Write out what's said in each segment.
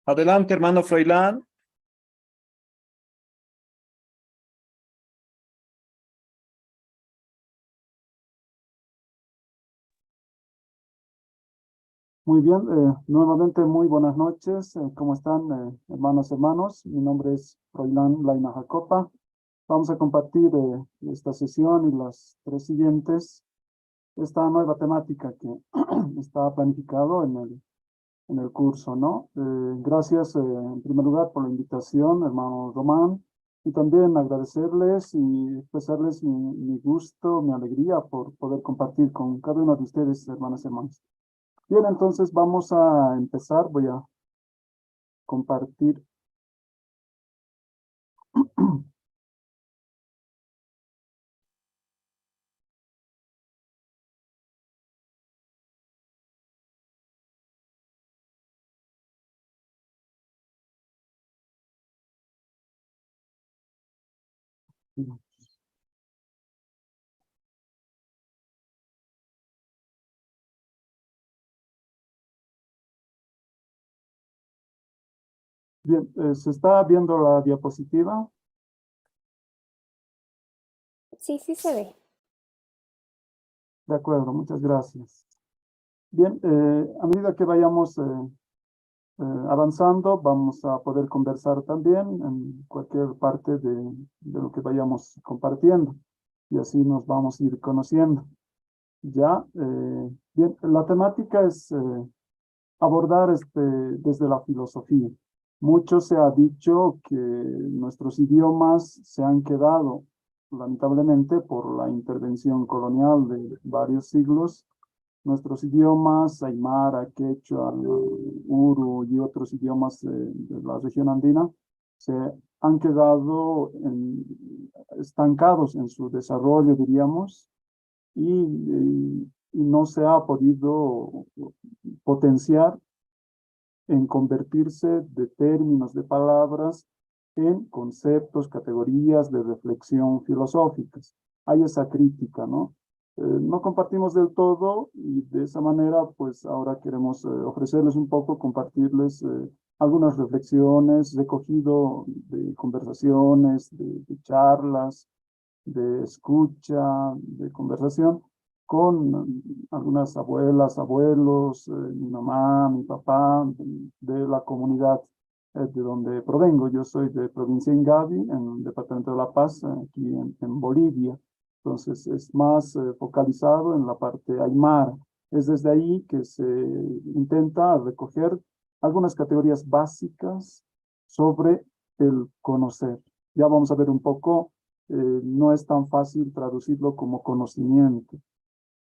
Adelante, hermano Froilán. Muy bien, nuevamente muy buenas noches. ¿Cómo están, hermanos? Mi nombre es Froilán Laina Jacopa. Vamos a compartir esta sesión y las tres siguientes, esta nueva temática que está planificado en el curso, ¿no? Gracias, en primer lugar, por la invitación, hermano Román, y también agradecerles y expresarles mi gusto, mi alegría por poder compartir con cada uno de ustedes, hermanas y hermanos. Bien, entonces vamos a empezar. Voy a compartir. Bien, ¿se está viendo la diapositiva? Sí, sí se ve. De acuerdo, muchas gracias. Bien, a medida que vayamos avanzando, vamos a poder conversar también en cualquier parte de lo que vayamos compartiendo y así nos vamos a ir conociendo. Ya, bien, la temática es abordar desde la filosofía. Mucho se ha dicho que nuestros idiomas se han quedado, lamentablemente, por la intervención colonial de varios siglos. Nuestros idiomas, aymara, quechua, uru y otros idiomas de la región andina, se han quedado estancados en su desarrollo, diríamos, y no se ha podido potenciar en convertirse de términos, de palabras, en conceptos, categorías de reflexión filosóficas. Hay esa crítica, ¿no? No compartimos del todo y de esa manera, pues ahora queremos ofrecerles un poco, compartirles algunas reflexiones, recogido de conversaciones, de charlas, de escucha, de conversación con algunas abuelas, abuelos, mi mamá, mi papá, de la comunidad de donde provengo. Yo soy de provincia de Ingavi, en el departamento de La Paz, aquí en Bolivia. Entonces es más focalizado en la parte aymara. Es desde ahí que se intenta recoger algunas categorías básicas sobre el conocer. Ya vamos a ver un poco, no es tan fácil traducirlo como conocimiento,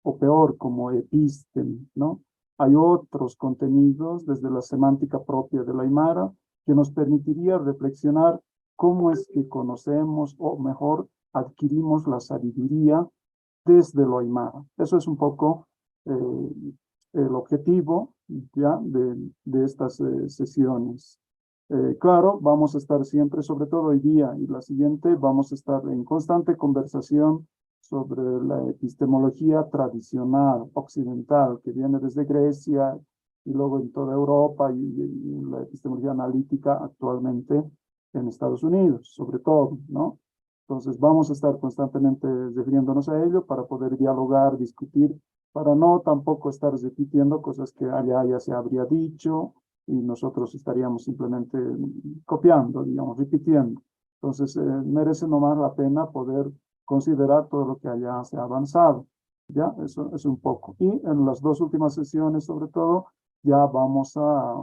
o peor, como epísteme, ¿no? Hay otros contenidos desde la semántica propia de la Aymara que nos permitiría reflexionar cómo es que conocemos, o mejor, adquirimos la sabiduría desde lo Aymara. Eso es un poco el objetivo ya de estas sesiones. Claro, vamos a estar siempre, sobre todo hoy día y la siguiente, vamos a estar en constante conversación sobre la epistemología tradicional occidental que viene desde Grecia y luego en toda Europa y la epistemología analítica actualmente en Estados Unidos, sobre todo, ¿no? Entonces vamos a estar constantemente refiriéndonos a ello para poder dialogar, discutir, para no tampoco estar repitiendo cosas que allá ya se habría dicho y nosotros estaríamos simplemente copiando, digamos, repitiendo. Entonces, merece nomás la pena poder considerar todo lo que allá se ha avanzado. Ya, eso es un poco. Y en las dos últimas sesiones, sobre todo, ya vamos a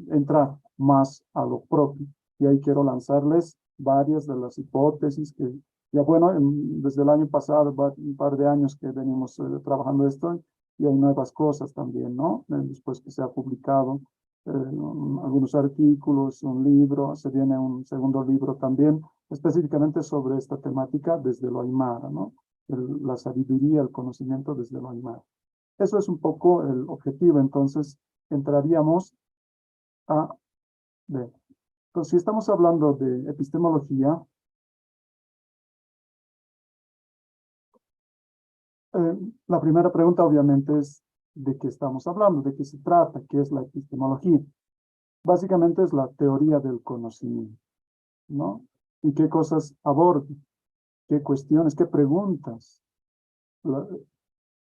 entrar más a lo propio. Y ahí quiero lanzarles varias de las hipótesis que, ya bueno, desde el año pasado, un par de años que venimos trabajando esto, y hay nuevas cosas también, ¿no? Después que se ha publicado algunos artículos, un libro, se viene un segundo libro también, específicamente sobre esta temática desde lo aymara, ¿no? La sabiduría, el conocimiento desde lo aymara. Eso es un poco el objetivo, entonces entraríamos a ver. Entonces, si estamos hablando de epistemología, la primera pregunta obviamente es, de qué estamos hablando, de qué se trata, qué es la epistemología. Básicamente es la teoría del conocimiento, ¿no? Y qué cosas aborda, qué cuestiones, qué preguntas.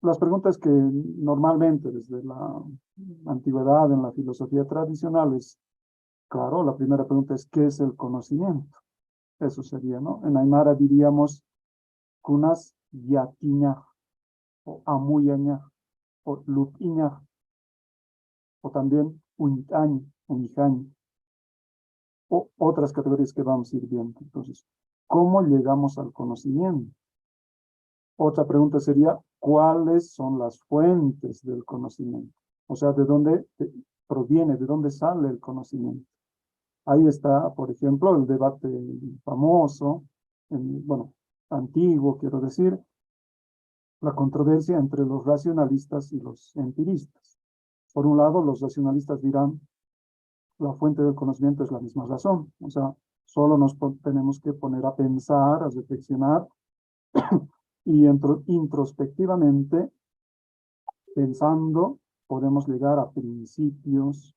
Las preguntas que normalmente desde la antigüedad en la filosofía tradicional es, claro, la primera pregunta es, ¿qué es el conocimiento? Eso sería, ¿no? En Aymara diríamos, kunas yatiña, o amuyaña, o lutiña, o también unitaña, unijaña, o otras categorías que vamos a ir viendo. Entonces, ¿cómo llegamos al conocimiento? Otra pregunta sería, ¿cuáles son las fuentes del conocimiento? O sea, ¿de dónde proviene, de dónde sale el conocimiento? Ahí está, por ejemplo, el debate famoso, bueno, antiguo, quiero decir, la controversia entre los racionalistas y los empiristas. Por un lado, los racionalistas dirán, la fuente del conocimiento es la misma razón, o sea, solo nos tenemos que poner a pensar, a reflexionar y introspectivamente, pensando, podemos llegar a principios,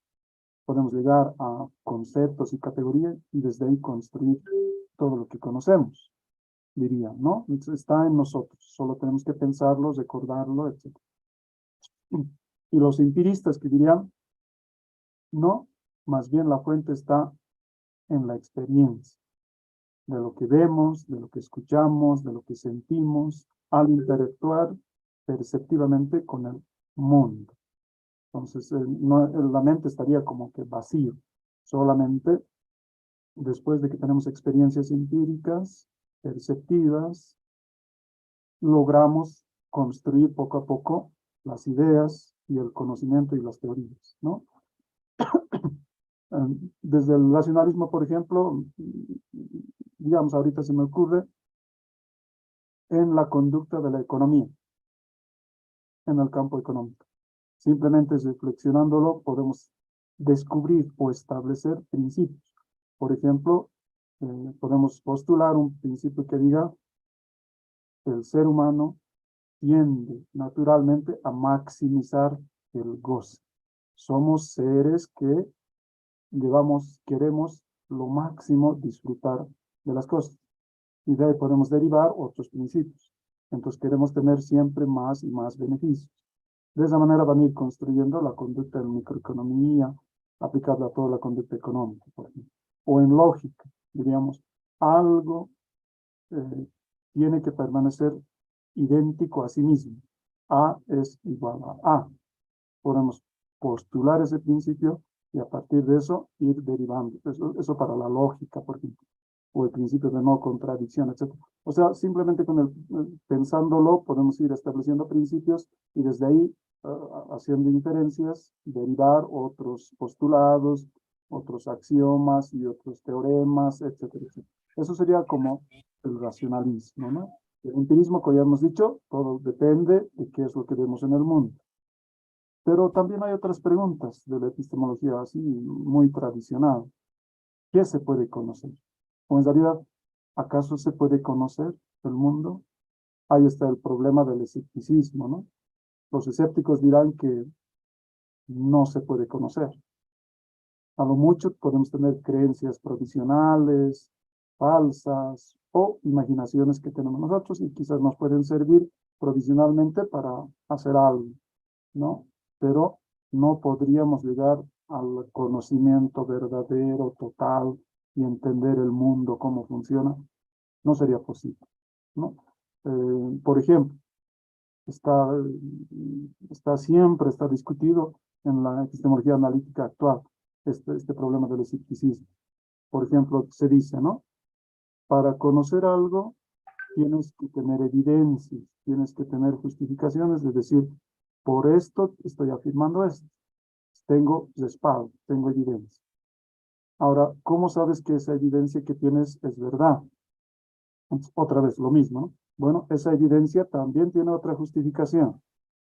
podemos llegar a conceptos y categorías y desde ahí construir todo lo que conocemos, diría, ¿no? Entonces, está en nosotros, solo tenemos que pensarlo, recordarlo, etc. Y los empiristas que dirían, no, más bien la fuente está en la experiencia, de lo que vemos, de lo que escuchamos, de lo que sentimos, al interactuar perceptivamente con el mundo. Entonces, la mente estaría como que vacío, solamente después de que tenemos experiencias empíricas, perceptivas, logramos construir poco a poco las ideas y el conocimiento y las teorías, ¿no? Desde el racionalismo, por ejemplo, digamos, ahorita se me ocurre en la conducta de la economía, en el campo económico. Simplemente reflexionándolo podemos descubrir o establecer principios. Por ejemplo, podemos postular un principio que diga el ser humano tiende naturalmente a maximizar el goce. Somos seres que queremos lo máximo disfrutar de las cosas. Y de ahí podemos derivar otros principios. Entonces queremos tener siempre más y más beneficios. De esa manera van a ir construyendo la conducta en microeconomía, aplicable a toda la conducta económica, por ejemplo. O en lógica, diríamos, algo tiene que permanecer idéntico a sí mismo. A es igual a A. Podemos postular ese principio y a partir de eso ir derivando. Eso para la lógica, por ejemplo, o el principio de no contradicción, etc. O sea, simplemente pensándolo podemos ir estableciendo principios y desde ahí, haciendo inferencias, derivar otros postulados, otros axiomas y otros teoremas, etcétera, etcétera. Eso sería como el racionalismo, ¿no? El empirismo, como ya hemos dicho, todo depende de qué es lo que vemos en el mundo. Pero también hay otras preguntas de la epistemología así muy tradicional. ¿Qué se puede conocer? O en realidad, ¿acaso se puede conocer el mundo? Ahí está el problema del escepticismo, ¿no? Los escépticos dirán que no se puede conocer. A lo mucho podemos tener creencias provisionales, falsas o imaginaciones que tenemos nosotros y quizás nos pueden servir provisionalmente para hacer algo, ¿no? Pero no podríamos llegar al conocimiento verdadero, total, y entender el mundo, cómo funciona, no sería posible, ¿no? Por ejemplo, siempre está discutido en la epistemología analítica actual, este problema del escepticismo. Por ejemplo, se dice, ¿no? Para conocer algo, tienes que tener evidencias, tienes que tener justificaciones, es decir, por esto estoy afirmando esto. Tengo respaldo, tengo evidencia. Ahora, ¿cómo sabes que esa evidencia que tienes es verdad? Entonces, otra vez, lo mismo, ¿no? Bueno, esa evidencia también tiene otra justificación,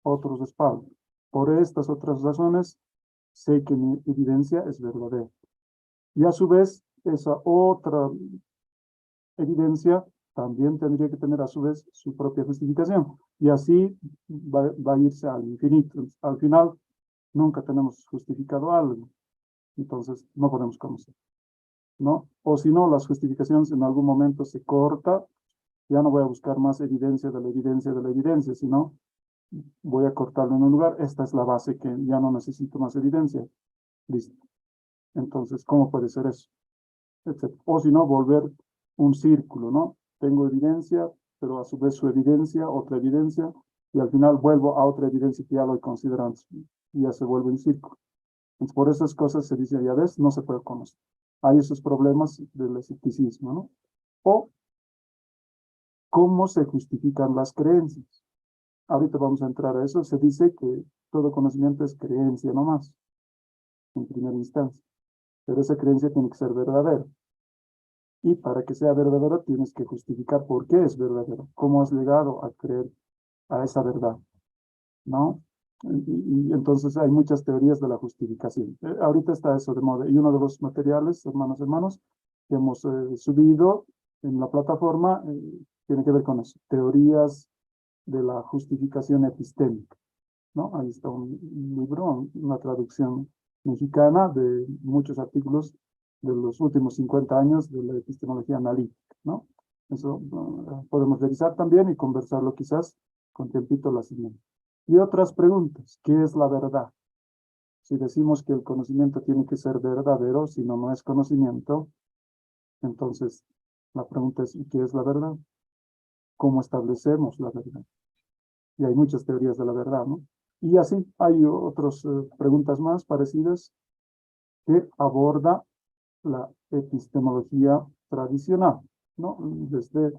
otro respaldo. Por estas otras razones, sé que mi evidencia es verdadera. Y a su vez, esa otra evidencia también tendría que tener a su vez su propia justificación. Y así va a irse al infinito. Al final, nunca tenemos justificado algo. Entonces, no podemos conocer, ¿no? O si no, las justificaciones en algún momento se corta, ya no voy a buscar más evidencia de la evidencia de la evidencia, sino voy a cortarlo en un lugar. Esta es la base que ya no necesito más evidencia. Listo. Entonces, ¿cómo puede ser eso? Etcétera. O si no, volver un círculo, ¿no? Tengo evidencia, pero a su vez su evidencia, otra evidencia, y al final vuelvo a otra evidencia que ya lo he considerado, y ya se vuelve un círculo. Entonces, por esas cosas se dice, ya ves, no se puede conocer. Hay esos problemas del escepticismo, ¿no? O cómo se justifican las creencias. Ahorita vamos a entrar a eso. Se dice que todo conocimiento es creencia nomás, en primera instancia. Pero esa creencia tiene que ser verdadera. Y para que sea verdadera tienes que justificar por qué es verdadero, cómo has llegado a creer a esa verdad, ¿no? Y entonces hay muchas teorías de la justificación. Ahorita está eso de moda. Y uno de los materiales, hermanos, que hemos subido en la plataforma, tiene que ver con eso. Teorías de la justificación epistémica, ¿no? Ahí está un libro, una traducción mexicana de muchos artículos de los últimos 50 años de la epistemología analítica, ¿no? Eso podemos revisar también y conversarlo quizás con tiempito la siguiente. Y otras preguntas. ¿Qué es la verdad? Si decimos que el conocimiento tiene que ser verdadero, si no, no es conocimiento, entonces la pregunta es, ¿y qué es la verdad? ¿Cómo establecemos la verdad? Y hay muchas teorías de la verdad, ¿no? Y así hay otras preguntas más parecidas que aborda la epistemología tradicional, ¿no? Desde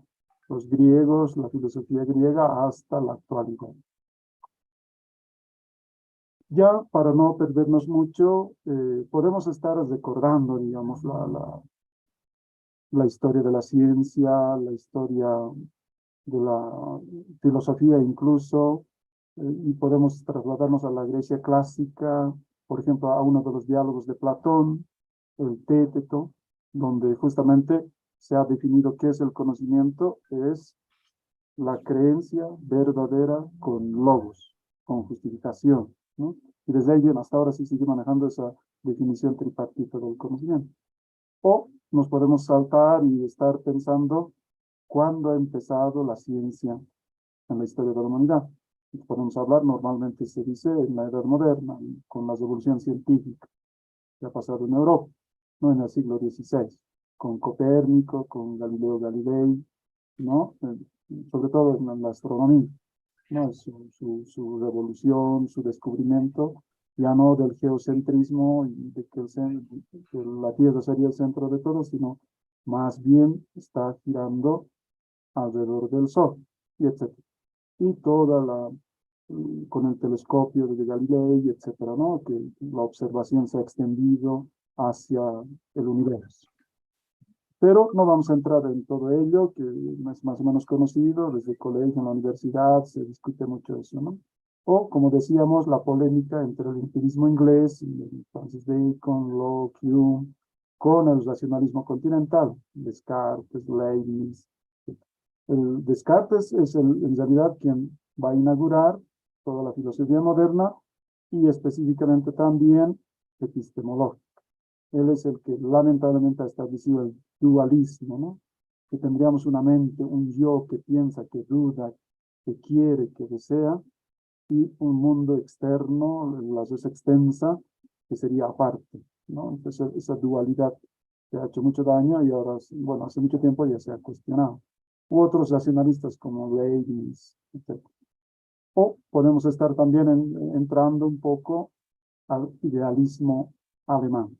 los griegos, la filosofía griega, hasta la actualidad. Ya para no perdernos mucho, podemos estar recordando, digamos, la historia de la ciencia, la historia de la filosofía incluso, y podemos trasladarnos a la Grecia clásica, por ejemplo, a uno de los diálogos de Platón, el Téteto, donde justamente se ha definido qué es el conocimiento, es la creencia verdadera con logos, con justificación, ¿no? Y desde ahí hasta ahora sí sigue manejando esa definición tripartita del conocimiento. O nos podemos saltar y estar pensando cuándo ha empezado la ciencia en la historia de la humanidad. Y podemos hablar, normalmente se dice, en la Edad Moderna, con la revolución científica que ha pasado en Europa, no en el siglo XVI, con Copérnico, con Galileo Galilei, ¿no? Sobre todo en la astronomía, ¿no? Su revolución, su descubrimiento, ya no del geocentrismo y de que la Tierra sería el centro de todo, sino más bien está girando alrededor del Sol, y etc. Y toda con el telescopio de Galilei, etcétera, ¿no? Que la observación se ha extendido hacia el universo. Pero no vamos a entrar en todo ello, que es más o menos conocido, desde el colegio, en la universidad, se discute mucho eso, ¿no? O, como decíamos, la polémica entre el empirismo inglés y Francis Bacon, Locke, Hume, con el racionalismo continental, Descartes, Leibniz. El Descartes es en realidad quien va a inaugurar toda la filosofía moderna y específicamente también epistemológica. Él es el que lamentablemente ha establecido el dualismo, ¿no? Que tendríamos una mente, un yo que piensa, que duda, que quiere, que desea, y un mundo externo, la luz extensa, que sería aparte, ¿no? Entonces, esa dualidad que ha hecho mucho daño y ahora, bueno, hace mucho tiempo ya se ha cuestionado. U otros racionalistas como Leibniz, etc. O podemos estar también entrando un poco al idealismo alemán,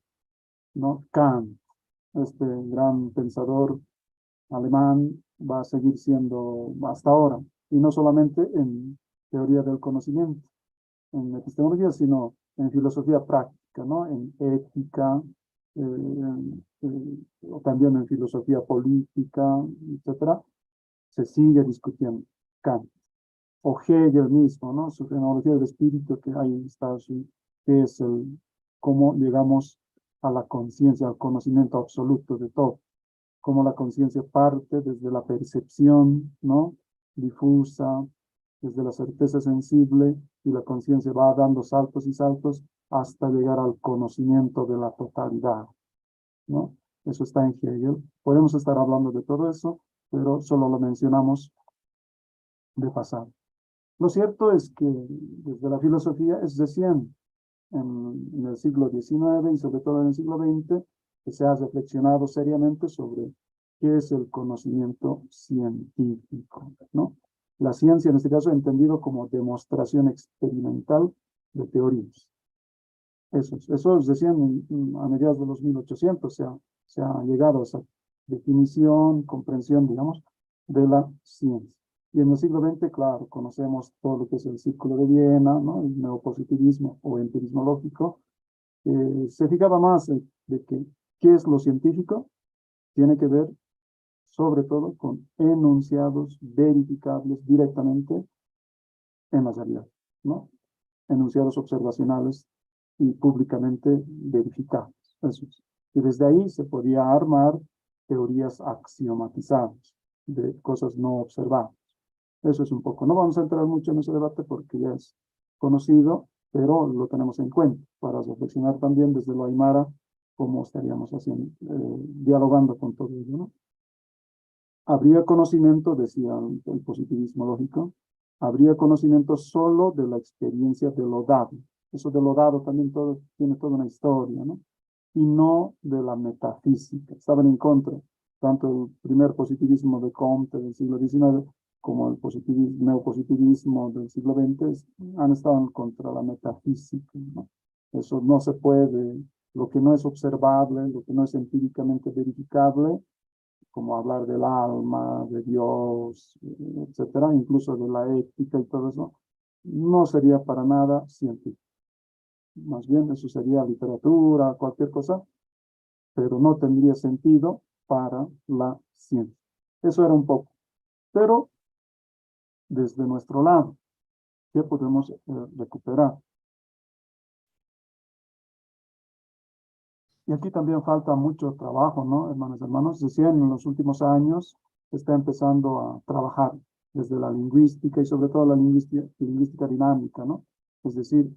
¿no? Kant, este gran pensador alemán, va a seguir siendo hasta ahora, y no solamente en teoría del conocimiento, en epistemología, sino en filosofía práctica, ¿no? En ética, o también en filosofía política, etcétera, se sigue discutiendo Kant. O Hegel mismo, ¿no? Su fenomenología del espíritu, que ahí está, que es cómo llegamos a la conciencia, al conocimiento absoluto de todo. cómo la conciencia parte desde la percepción, ¿no? Difusa, desde la certeza sensible, y la conciencia va dando saltos y saltos hasta llegar al conocimiento de la totalidad, ¿no? Eso está en Hegel. Podemos estar hablando de todo eso, pero solo lo mencionamos de pasado. Lo cierto es que desde la filosofía es recién en el siglo XIX y sobre todo en el siglo XX que se ha reflexionado seriamente sobre qué es el conocimiento científico, ¿no? La ciencia, en este caso, entendido como demostración experimental de teorías. Eso es recién a mediados de los 1800 se ha llegado a esa definición, comprensión, digamos, de la ciencia. Y en el siglo XX, claro, conocemos todo lo que es el Círculo de Viena, ¿no? El neopositivismo o empirismo lógico. Se fijaba más de que qué es lo científico, tiene que ver sobre todo con enunciados verificables directamente en la realidad, ¿no? Enunciados observacionales y públicamente verificados. Eso es. Y desde ahí se podía armar teorías axiomatizadas de cosas no observadas. Eso es un poco. No vamos a entrar mucho en ese debate porque ya es conocido, pero lo tenemos en cuenta para reflexionar también desde lo aymara cómo estaríamos haciendo, dialogando con todo ello, ¿no? Habría conocimiento, decía el positivismo lógico, habría conocimiento solo de la experiencia de lo dado. Eso de lo dado también tiene toda una historia, ¿no? Y no de la metafísica. Estaban en contra, tanto el primer positivismo de Comte del siglo XIX como el neopositivismo del siglo XX han estado en contra de la metafísica, ¿no? Eso no se puede, lo que no es observable, lo que no es empíricamente verificable, como hablar del alma, de Dios, etcétera, incluso de la ética y todo eso, no sería para nada científico. Más bien eso sería literatura, cualquier cosa, pero no tendría sentido para la ciencia. Eso era un poco. Pero desde nuestro lado, ¿qué podemos recuperar? Y aquí también falta mucho trabajo, ¿no, hermanos y hermanos? Decían, en los últimos años se está empezando a trabajar desde la lingüística y sobre todo la lingüística dinámica, ¿no? Es decir,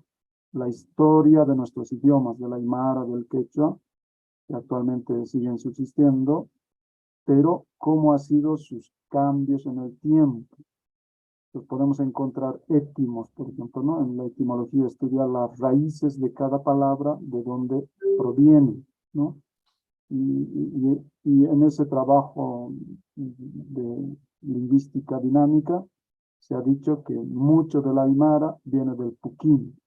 la historia de nuestros idiomas, del aymara, del quechua, que actualmente siguen subsistiendo, pero cómo han sido sus cambios en el tiempo. Pues podemos encontrar étimos, por ejemplo, ¿no? En la etimología estudiar las raíces de cada palabra, de dónde provienen, ¿no? Y en ese trabajo de lingüística dinámica se ha dicho que mucho del aymara viene del puquín.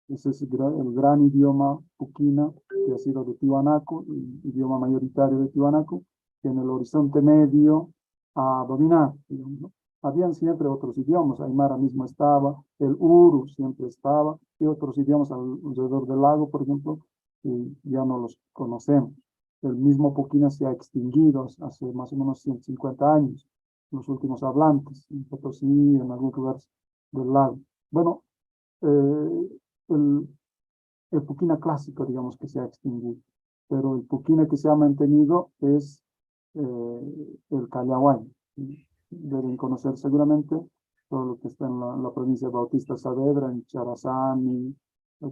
Ese es el gran idioma puquina que ha sido de Tiwanaku, el idioma mayoritario de Tiwanaku, que en el horizonte medio ha dominado, digamos, ¿no? Habían siempre otros idiomas, aymara mismo estaba, el uru siempre estaba, y otros idiomas alrededor del lago, por ejemplo, y ya no los conocemos. El mismo puquina se ha extinguido hace más o menos 150 años, los últimos hablantes, en Potosí, en algunos lugares del lago. Bueno, eh, el, el puquina clásico, digamos, que se ha extinguido, pero el puquina que se ha mantenido es el Callahuay. Deben conocer seguramente todo lo que está en la provincia de Bautista Saavedra, en Charazani,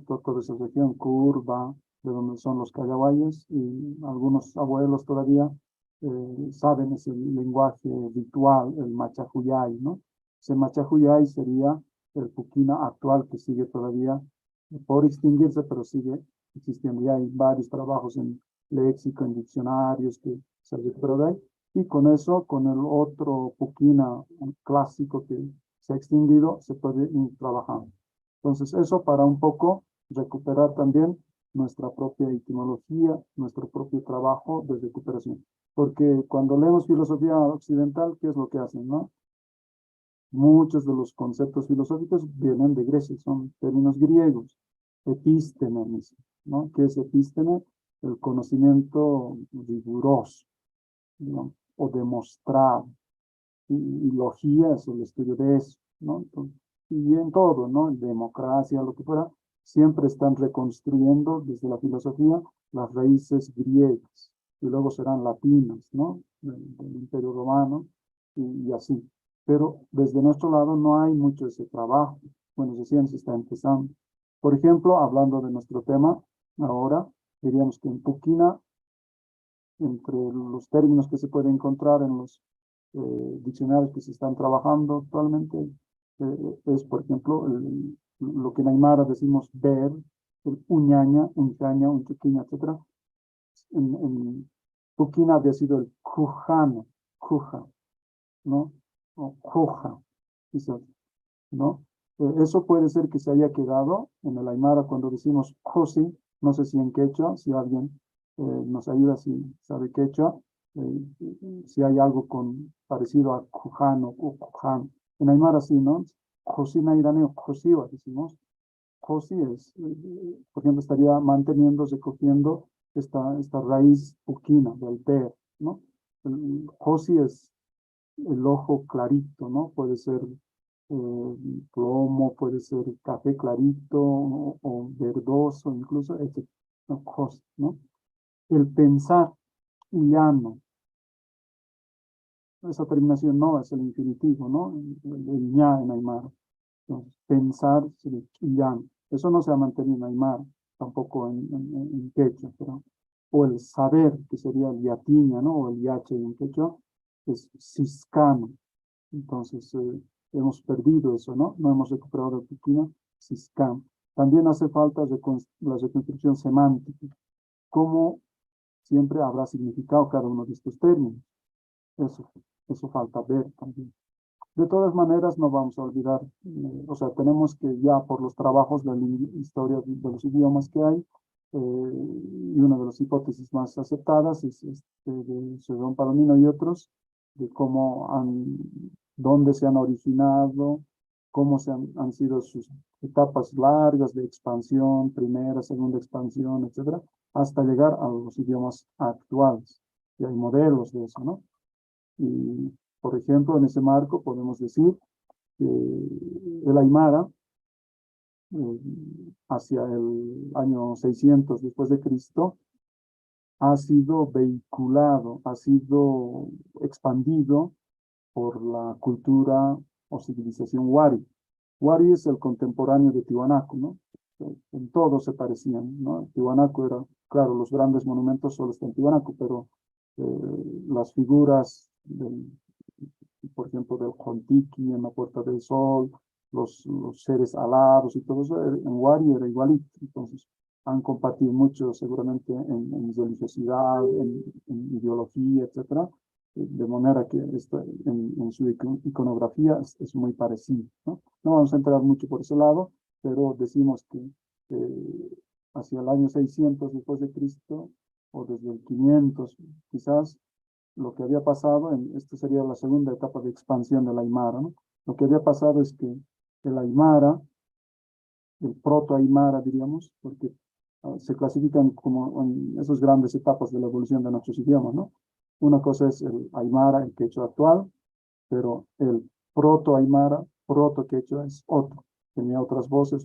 toda esa región, Curva, de donde son los Callahuayes, y algunos abuelos todavía saben ese lenguaje ritual, el Machajuyay, ¿no? Ese Machajuyay sería el puquina actual que sigue todavía por extinguirse, pero sigue existiendo. Ya hay varios trabajos en léxico, en diccionarios que se recuperan de ahí. Y con eso, con el otro puquina clásico que se ha extinguido, se puede ir trabajando. Entonces, eso para un poco recuperar también nuestra propia etimología, nuestro propio trabajo de recuperación. Porque cuando leemos filosofía occidental, ¿qué es lo que hacen, no? Muchos de los conceptos filosóficos vienen de Grecia, son términos griegos. Epísteme, ¿no? ¿Qué es epísteme? El conocimiento riguroso, ¿no? O demostrado. Y logía es el estudio de eso, ¿no? Entonces, y en todo, ¿no? En democracia, lo que fuera, siempre están reconstruyendo desde la filosofía las raíces griegas. y luego serán latinas, ¿no? Del Imperio Romano y así. Pero desde nuestro lado no hay mucho ese trabajo. Bueno, recién se está empezando. Por ejemplo, hablando de nuestro tema, ahora diríamos que en Puquina, entre los términos que se pueden encontrar en los diccionarios que se están trabajando actualmente, es, por ejemplo, lo que en Aymara decimos ver, el uñaña, unchaña, unchuquiña, etc. En Puquina había sido el cujano, cuja, ¿no? O cuja, quizás, ¿no? Eso puede ser que se haya quedado en el Aymara cuando decimos cosi, no sé si en quechua, si alguien nos ayuda si sabe quechua, si hay algo parecido a cujano o cujan. En Aymara sí, ¿no? Cocina iraneo, cosiva, decimos. Cosi es, por ejemplo, estaría manteniendo, recogiendo esta raíz puquina del ver, ¿no? Cosi es el ojo clarito, ¿no? Puede ser plomo, puede ser café clarito o verdoso, incluso ese cosi, ¿no? El pensar llano, esa terminación no es el infinitivo, ¿no? El ña en aymara. Entonces, pensar sería llano. Eso no se ha mantenido en aymara, tampoco en quechua, pero, o el saber, que sería el yatiña, ¿no? O el yache en quechua, es ciscano. Entonces, hemos perdido eso, ¿no? No hemos recuperado el puquina, ciscano. También hace falta la reconstrucción semántica. ¿Cómo siempre habrá significado cada uno de estos términos? Eso, eso falta ver también. De todas maneras, no vamos a olvidar, o sea, tenemos que ya por los trabajos de la historia de los idiomas que hay, y una de las hipótesis más aceptadas es de Sedón Palomino y otros, de dónde se han originado, cómo han sido sus etapas largas de expansión, primera, segunda expansión, etcétera, hasta llegar a los idiomas actuales. Y hay modelos de eso, ¿no? Y, por ejemplo, en ese marco podemos decir que el Aymara, eh, hacia el año 600 después de Cristo, ha sido vehiculado, ha sido expandido por la cultura o civilización Wari. Wari es el contemporáneo de Tiwanaku, ¿no? En todo se parecían, ¿no? Tiwanaku era, claro, los grandes monumentos solo están en Tiwanaku, pero las figuras por ejemplo, del Contiki en la Puerta del Sol, los seres alados y todo eso, en Wari era igualito. Entonces, han compartido mucho seguramente en religiosidad, en ideología, etcétera, de manera que en su iconografía es muy parecido, ¿no? No vamos a entrar mucho por ese lado, pero decimos que hacia el año 600 después de Cristo, o desde el 500 quizás, lo que había pasado, esta sería la segunda etapa de expansión del Aymara, ¿no? Lo que había pasado es que el Aymara, el proto-Aymara, diríamos, porque se clasifican como en esas grandes etapas de la evolución de nuestros idiomas, ¿no? Una cosa es el Aymara, el quechua actual, pero el proto-Aymara, proto-quechua es otro. Tenía otras voces,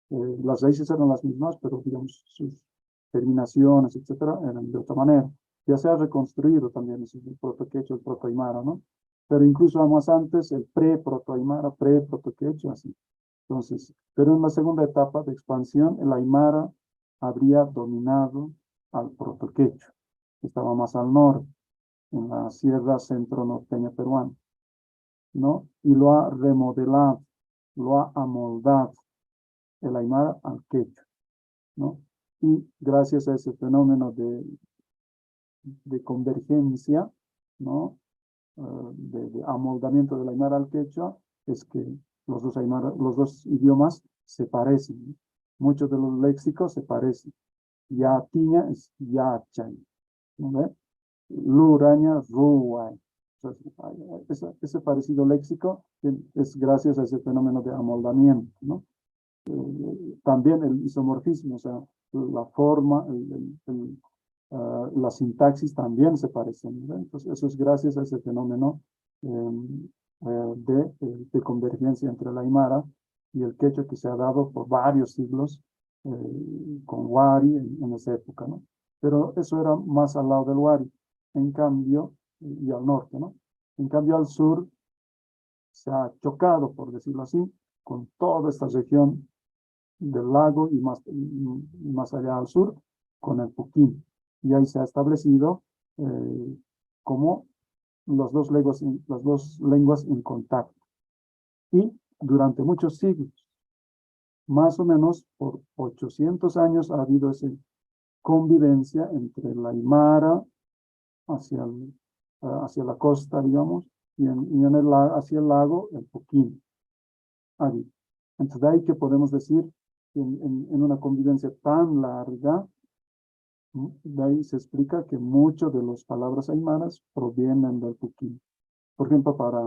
las raíces eran las mismas, pero digamos sus terminaciones, etcétera, eran de otra manera. Ya se ha reconstruido también ese proto-quechua, el proto-Aymara, ¿no? Pero incluso más antes, el pre-proto-Aymara, pre-proto-quechua, así. Entonces, pero en la segunda etapa de expansión, el Aymara habría dominado al proto-quechua, que estaba más al norte, en la sierra centro-norteña peruana, ¿no? Y lo ha remodelado, lo ha amoldado el Aymara al quechua, ¿no? Y gracias a ese fenómeno de convergencia, ¿no? De amoldamiento del Aymara al quechua, es que los dos idiomas se parecen, ¿no? Muchos de los léxicos se parecen. Ya tiña es ya chay, ¿no? Luraña, ruay. Ese parecido léxico es gracias a ese fenómeno de amoldamiento, ¿no? También el isomorfismo, o sea, la forma, la sintaxis también se parecen, ¿no? Entonces, eso es gracias a ese fenómeno de convergencia entre el Aymara y el quechua que se ha dado por varios siglos con Wari en esa época, ¿no? pero eso era más al lado del Huari, en cambio, y al norte, ¿no? En cambio, al sur se ha chocado, por decirlo así, con toda esta región del lago y más allá al sur, con el Puquín. Y ahí se ha establecido como las dos lenguas en contacto. Y durante muchos siglos, más o menos por 800 años, ha habido esa convivencia entre la Aymara hacia la costa, digamos, hacia el lago, el Puquín. Ahí. Entonces, de ahí que podemos decir que en una convivencia tan larga, de ahí se explica que muchas de las palabras aymaras provienen del Puquín. Por ejemplo, para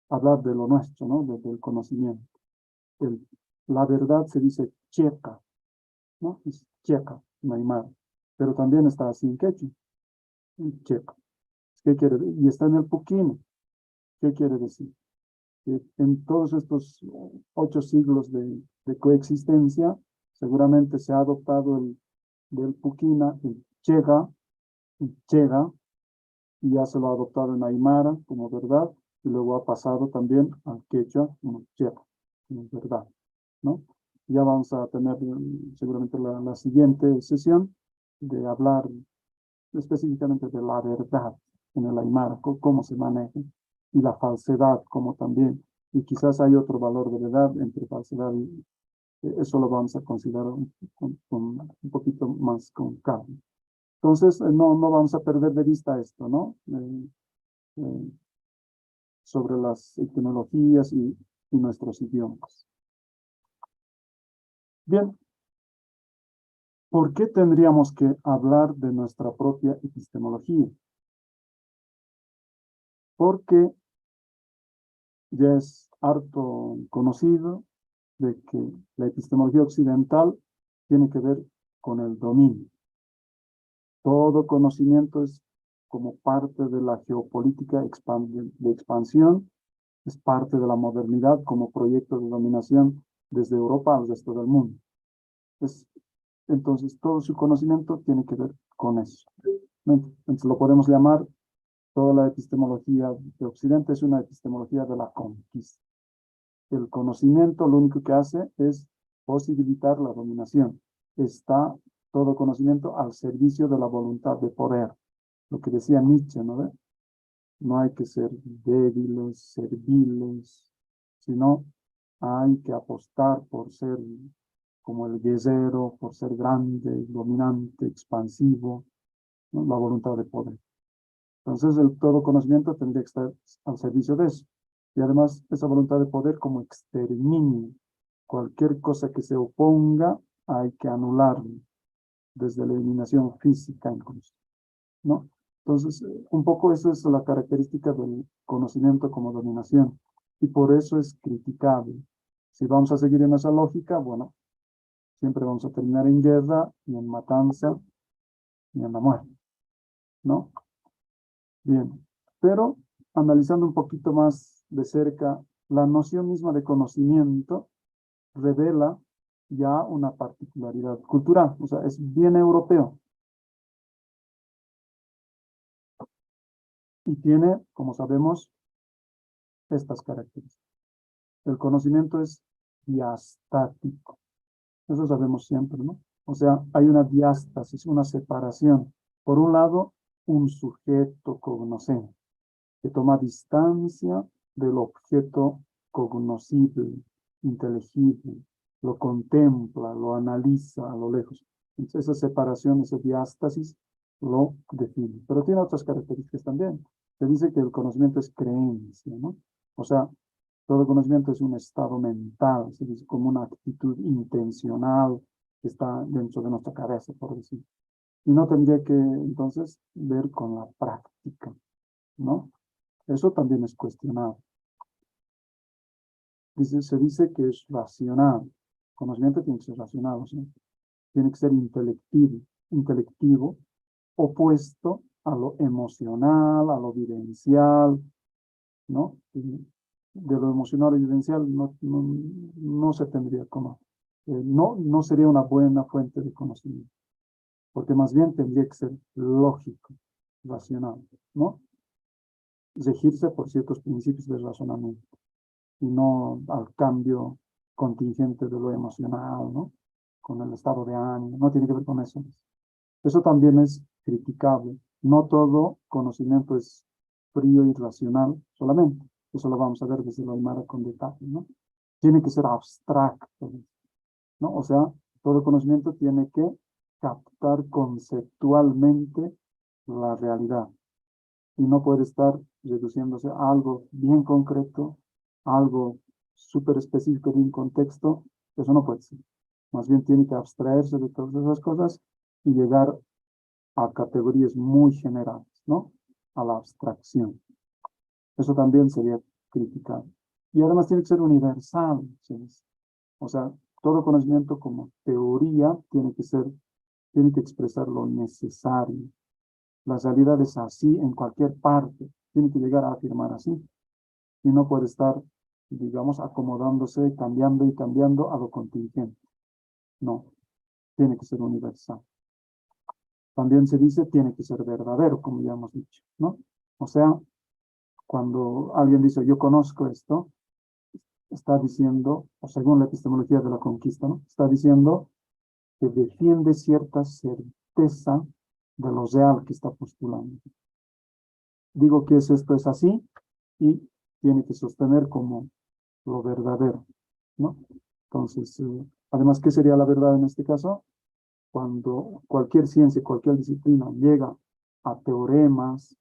hablar de lo nuestro, ¿no? Del conocimiento. La verdad se dice checa, ¿no? Es checa, en aymara. Pero también está así en quechua, checa. ¿Qué quiere decir? Y está en el Puquín. ¿Qué quiere decir? Que en todos estos 8 siglos de coexistencia, seguramente se ha adoptado del Puquina, el Chega, y ya se lo ha adoptado en Aymara como verdad, y luego ha pasado también al Quechua como Chega, como verdad, ¿no? Ya vamos a tener seguramente la siguiente sesión de hablar específicamente de la verdad en el Aymara, cómo se maneja, y la falsedad como también. Y quizás hay otro valor de verdad entre falsedad y eso lo vamos a considerar un poquito más con calma. Entonces, no vamos a perder de vista esto, ¿no? Eh, sobre las tecnologías y nuestros idiomas. Bien, ¿por qué tendríamos que hablar de nuestra propia epistemología? Porque ya es harto conocido de que la epistemología occidental tiene que ver con el dominio. Todo conocimiento es como parte de la geopolítica de expansión, es parte de la modernidad como proyecto de dominación desde Europa al resto del mundo. Entonces, todo su conocimiento tiene que ver con eso. Entonces, lo podemos llamar, toda la epistemología de Occidente es una epistemología de la conquista. El conocimiento lo único que hace es posibilitar la dominación. Está todo conocimiento al servicio de la voluntad de poder. Lo que decía Nietzsche, ¿no ve? No hay que ser débiles, serviles, sino hay que apostar por ser como el guerrero, por ser grande, dominante, expansivo, ¿no? La voluntad de poder. Entonces, el todo conocimiento tendría que estar al servicio de eso. Y además, esa voluntad de poder como exterminio. Cualquier cosa que se oponga, hay que anularlo, desde la eliminación física incluso, ¿no? Entonces, un poco eso es la característica del conocimiento como dominación. Y por eso es criticable. Si vamos a seguir en esa lógica, bueno, siempre vamos a terminar en guerra, y en matanza, y en la muerte, ¿no? Bien, pero analizando un poquito más de cerca, la noción misma de conocimiento revela ya una particularidad cultural, o sea, es bien europeo y tiene, como sabemos, estas características. El conocimiento es diastático, eso sabemos siempre, ¿no? O sea, hay una diástasis, una separación. Por un lado, un sujeto cognoscente, que toma distancia del objeto cognoscible, inteligible, lo contempla, lo analiza a lo lejos. Entonces, esa separación, esa diástasis, lo define. Pero tiene otras características también. Se dice que el conocimiento es creencia, ¿no? O sea, todo conocimiento es un estado mental, se dice como una actitud intencional que está dentro de nuestra cabeza, por decir. Y no tendría que, entonces, ver con la práctica, ¿no? Eso también es cuestionado. Se dice que es racional. Conocimiento tiene que ser racional, o sea, tiene que ser intelectivo, opuesto a lo emocional, a lo vivencial, ¿no? Y de lo emocional y vivencial no se tendría como, no sería una buena fuente de conocimiento. porque más bien tendría que ser lógico, racional, ¿no? Regirse por ciertos principios de razonamiento y no al cambio contingente de lo emocional, ¿no? Con el estado de ánimo, no tiene que ver con eso. Eso también es criticable. No todo conocimiento es frío y racional solamente. Eso lo vamos a ver desde la Aymara con detalle, ¿no? Tiene que ser abstracto, ¿no? O sea, todo conocimiento tiene que captar conceptualmente la realidad y no puede estar reduciéndose a algo bien concreto, a algo súper específico de un contexto. Eso no puede ser. Más bien tiene que abstraerse de todas esas cosas y llegar a categorías muy generales, ¿no? A la abstracción. Eso también sería criticado. Y además tiene que ser universal, ¿sí? O sea, todo conocimiento como teoría tiene que expresar lo necesario. La realidad es así en cualquier parte. Tiene que llegar a afirmar así. Y no puede estar, digamos, acomodándose, cambiando y cambiando a lo contingente. No, tiene que ser universal. También se dice tiene que ser verdadero, como ya hemos dicho, ¿no? O sea, cuando alguien dice yo conozco esto, está diciendo, o según la epistemología de la conquista, ¿no? Está diciendo que defiende cierta certeza de lo real que está postulando. Digo que esto es así y tiene que sostener como lo verdadero, ¿no? Entonces, además, ¿qué sería la verdad en este caso? Cuando cualquier ciencia, cualquier disciplina llega a teoremas,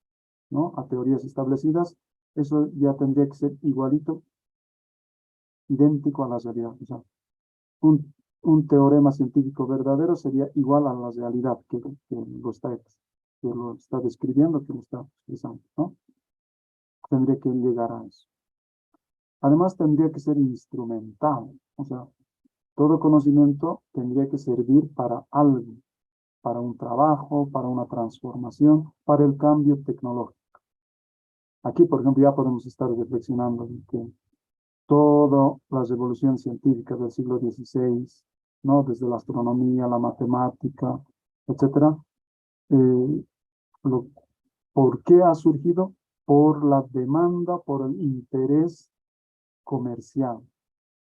¿no? A teorías establecidas, eso ya tendría que ser igualito, idéntico a la realidad. O sea, un teorema científico verdadero sería igual a la realidad que lo está describiendo, que lo está expresando, ¿no? Tendría que llegar a eso. Además, tendría que ser instrumental. O sea, todo conocimiento tendría que servir para algo, para un trabajo, para una transformación, para el cambio tecnológico. Aquí, por ejemplo, ya podemos estar reflexionando de que toda la revolución científica del siglo XVI, ¿no? Desde la astronomía, la matemática, etcétera, eh, lo, ¿por qué ha surgido? Por la demanda, por el interés comercial,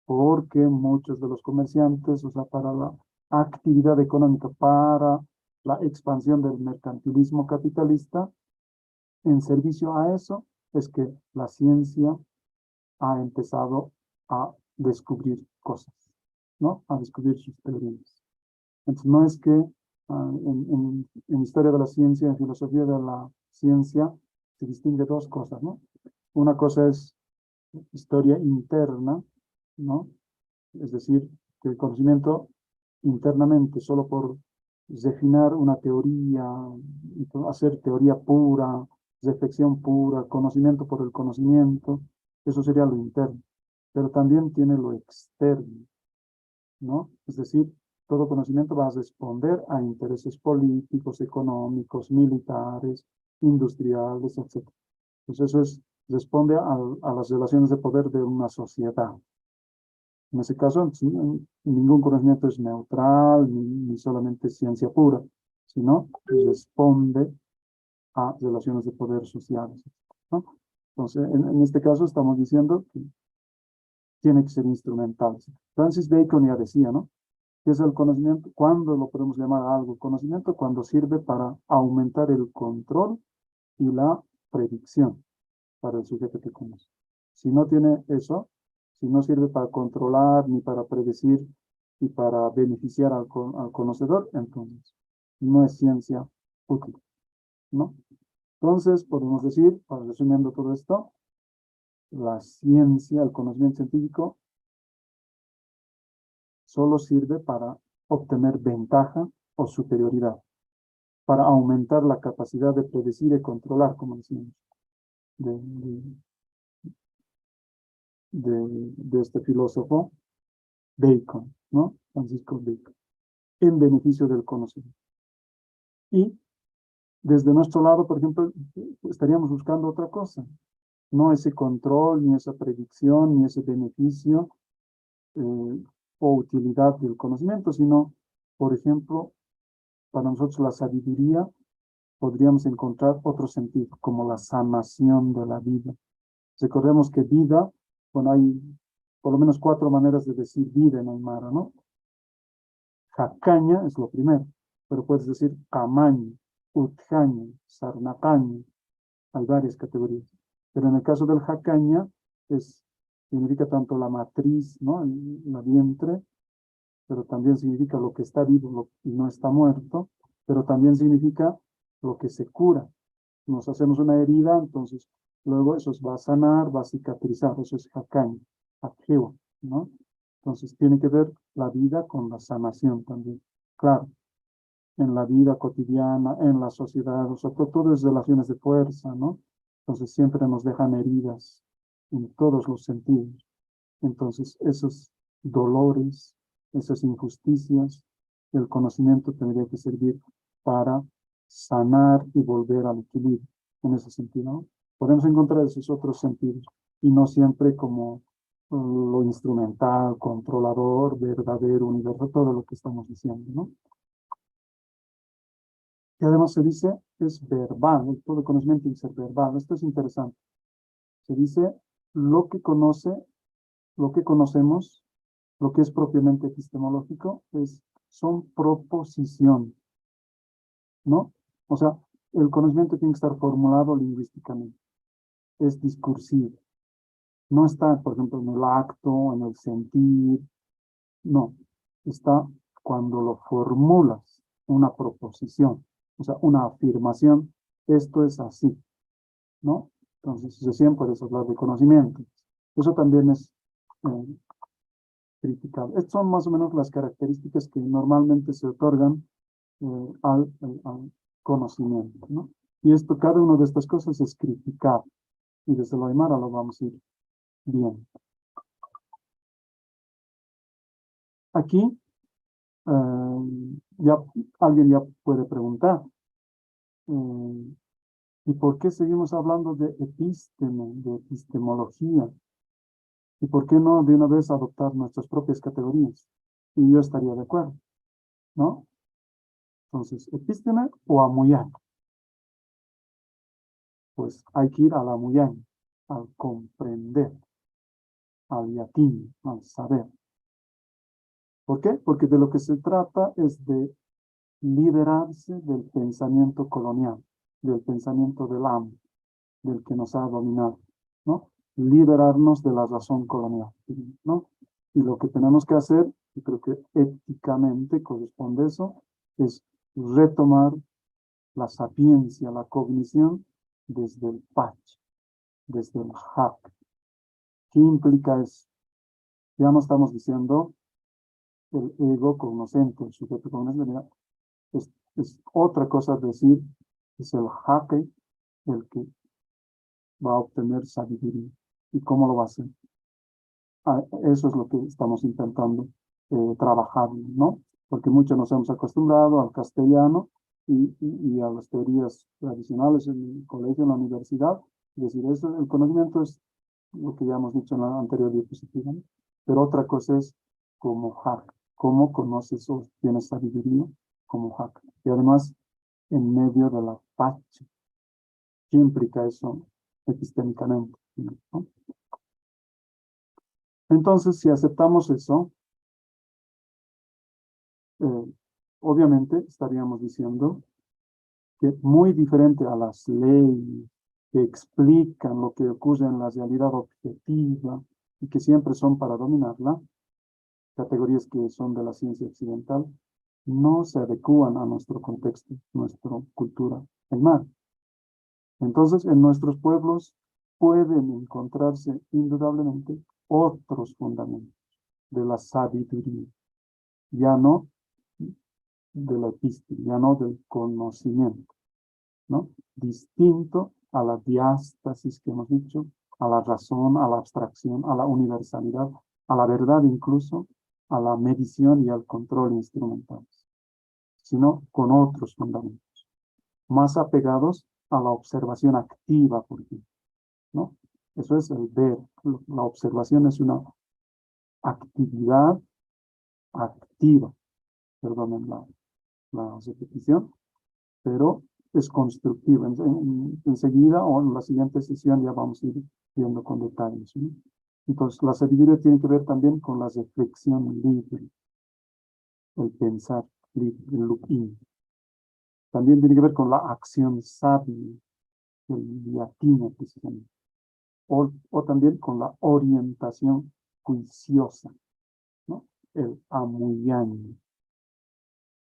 porque muchos de los comerciantes, o sea, para la actividad económica, para la expansión del mercantilismo capitalista, en servicio a eso es que la ciencia ha empezado a descubrir cosas, ¿no? A descubrir sus teorías. Entonces, no es que en historia de la ciencia, en filosofía de la ciencia, se distingue dos cosas, ¿no? Una cosa es historia interna, ¿no? Es decir, que el conocimiento internamente, solo por refinar una teoría, hacer teoría pura, reflexión pura, conocimiento por el conocimiento, eso sería lo interno. Pero también tiene lo externo, ¿no? Es decir, todo conocimiento va a responder a intereses políticos, económicos, militares, industriales, etc. Pues responde a las relaciones de poder de una sociedad. En ese caso, ningún conocimiento es neutral ni solamente ciencia pura, sino que responde a relaciones de poder sociales, ¿no? Entonces, en este caso estamos diciendo que tiene que ser instrumental. Francis Bacon ya decía, ¿no? ¿Qué es el conocimiento? ¿Cuándo lo podemos llamar algo conocimiento? Cuando sirve para aumentar el control y la predicción para el sujeto que conoce. Si no tiene eso, si no sirve para controlar ni para predecir y para beneficiar al conocedor, entonces no es ciencia útil, ¿no? Entonces, podemos decir, para resumiendo todo esto, la ciencia, el conocimiento científico, solo sirve para obtener ventaja o superioridad, para aumentar la capacidad de predecir y controlar, como decíamos, de, de este filósofo Bacon, ¿no? Francisco Bacon, en beneficio del conocimiento. Y desde nuestro lado, por ejemplo, estaríamos buscando otra cosa, no ese control, ni esa predicción, ni ese beneficio o utilidad del conocimiento, sino, por ejemplo, para nosotros la sabiduría, podríamos encontrar otro sentido, como la sanación de la vida. Recordemos que vida, bueno, hay por lo menos 4 maneras de decir vida en Aymara, ¿no? Jacaña es lo primero, pero puedes decir camaño, utjaña, sarnacaña, hay varias categorías. Pero en el caso del jacaña, significa tanto la matriz, ¿no? La vientre, pero también significa lo que está vivo y no está muerto, pero también significa lo que se cura. Nos hacemos una herida, entonces luego eso va a sanar, va a cicatrizar, eso es jacaña, akhewa, ¿no? Entonces tiene que ver la vida con la sanación también. Claro, en la vida cotidiana, en la sociedad, o sea, todo es relaciones de fuerza, ¿no? Entonces siempre nos dejan heridas en todos los sentidos. Entonces esos dolores, esas injusticias, el conocimiento tendría que servir para sanar y volver al equilibrio en ese sentido, ¿no? Podemos encontrar esos otros sentidos y no siempre como lo instrumental, controlador, verdadero, universal, todo lo que estamos diciendo, ¿no? Y además se dice, es verbal, todo conocimiento es verbal. Esto es interesante. Se dice, lo que conocemos, lo que es propiamente epistemológico, son proposiciones, ¿no? O sea, el conocimiento tiene que estar formulado lingüísticamente, es discursivo. No está, por ejemplo, en el acto, en el sentir, no. Está cuando lo formulas, una proposición, o sea, una afirmación, esto es así, ¿no? Entonces, recién puedes hablar de conocimiento. Eso también es criticable. Estas son más o menos las características que normalmente se otorgan al conocimiento, ¿no? Y cada una de estas cosas es criticable. Y desde lo Aymara lo vamos a ir viendo. Aquí, alguien ya puede preguntar, ¿y por qué seguimos hablando de epísteme, de epistemología? ¿Y por qué no de una vez adoptar nuestras propias categorías? Y yo estaría de acuerdo, ¿no? Entonces, epísteme o amuyán. Pues hay que ir al amuyán, al comprender, al yatín, al saber. ¿Por qué? Porque de lo que se trata es de liberarse del pensamiento colonial, del pensamiento del amo, del que nos ha dominado, ¿no? Liberarnos de la razón colonial, ¿no? Y lo que tenemos que hacer, y creo que éticamente corresponde eso, es retomar la sapiencia, la cognición desde el Pach, desde el Hak. ¿Qué implica eso? Ya no estamos diciendo el ego cognoscente, el sujeto cognoscente, es otra cosa decir, es el Hak el que va a obtener sabiduría. ¿Y cómo lo va a hacer? Eso es lo que estamos intentando trabajar, ¿no? Porque muchos nos hemos acostumbrado al castellano y a las teorías tradicionales en el colegio, en la universidad. Es decir, el conocimiento es lo que ya hemos dicho en la anterior diapositiva, ¿no? Pero otra cosa es como hack, cómo conoces o tienes sabiduría como hack. Y además, en medio de la pacha. ¿Qué implica eso epistémicamente? ¿No? Entonces, si aceptamos eso, obviamente estaríamos diciendo que muy diferente a las leyes que explican lo que ocurre en la realidad objetiva y que siempre son para dominarla, categorías que son de la ciencia occidental, no se adecúan a nuestro contexto, nuestra cultura aymara. Entonces, en nuestros pueblos pueden encontrarse indudablemente otros fundamentos de la sabiduría, ya no de la epístola, ya no del conocimiento, ¿no? Distinto a la diástasis que hemos dicho, a la razón, a la abstracción, a la universalidad, a la verdad incluso, a la medición y al control instrumental, sino con otros fundamentos, más apegados a la observación activa, por ejemplo, ¿no? Eso es el ver. La observación es una actividad activa, perdónenla, la repetición, pero es constructiva. Enseguida o en la siguiente sesión ya vamos a ir viendo con detalles, ¿no? Entonces, la sabiduría tiene que ver también con la reflexión libre, el pensar libre, el lupín. También tiene que ver con la acción sabia, el yatina, precisamente. O también con la orientación juiciosa, ¿no? El amuyani.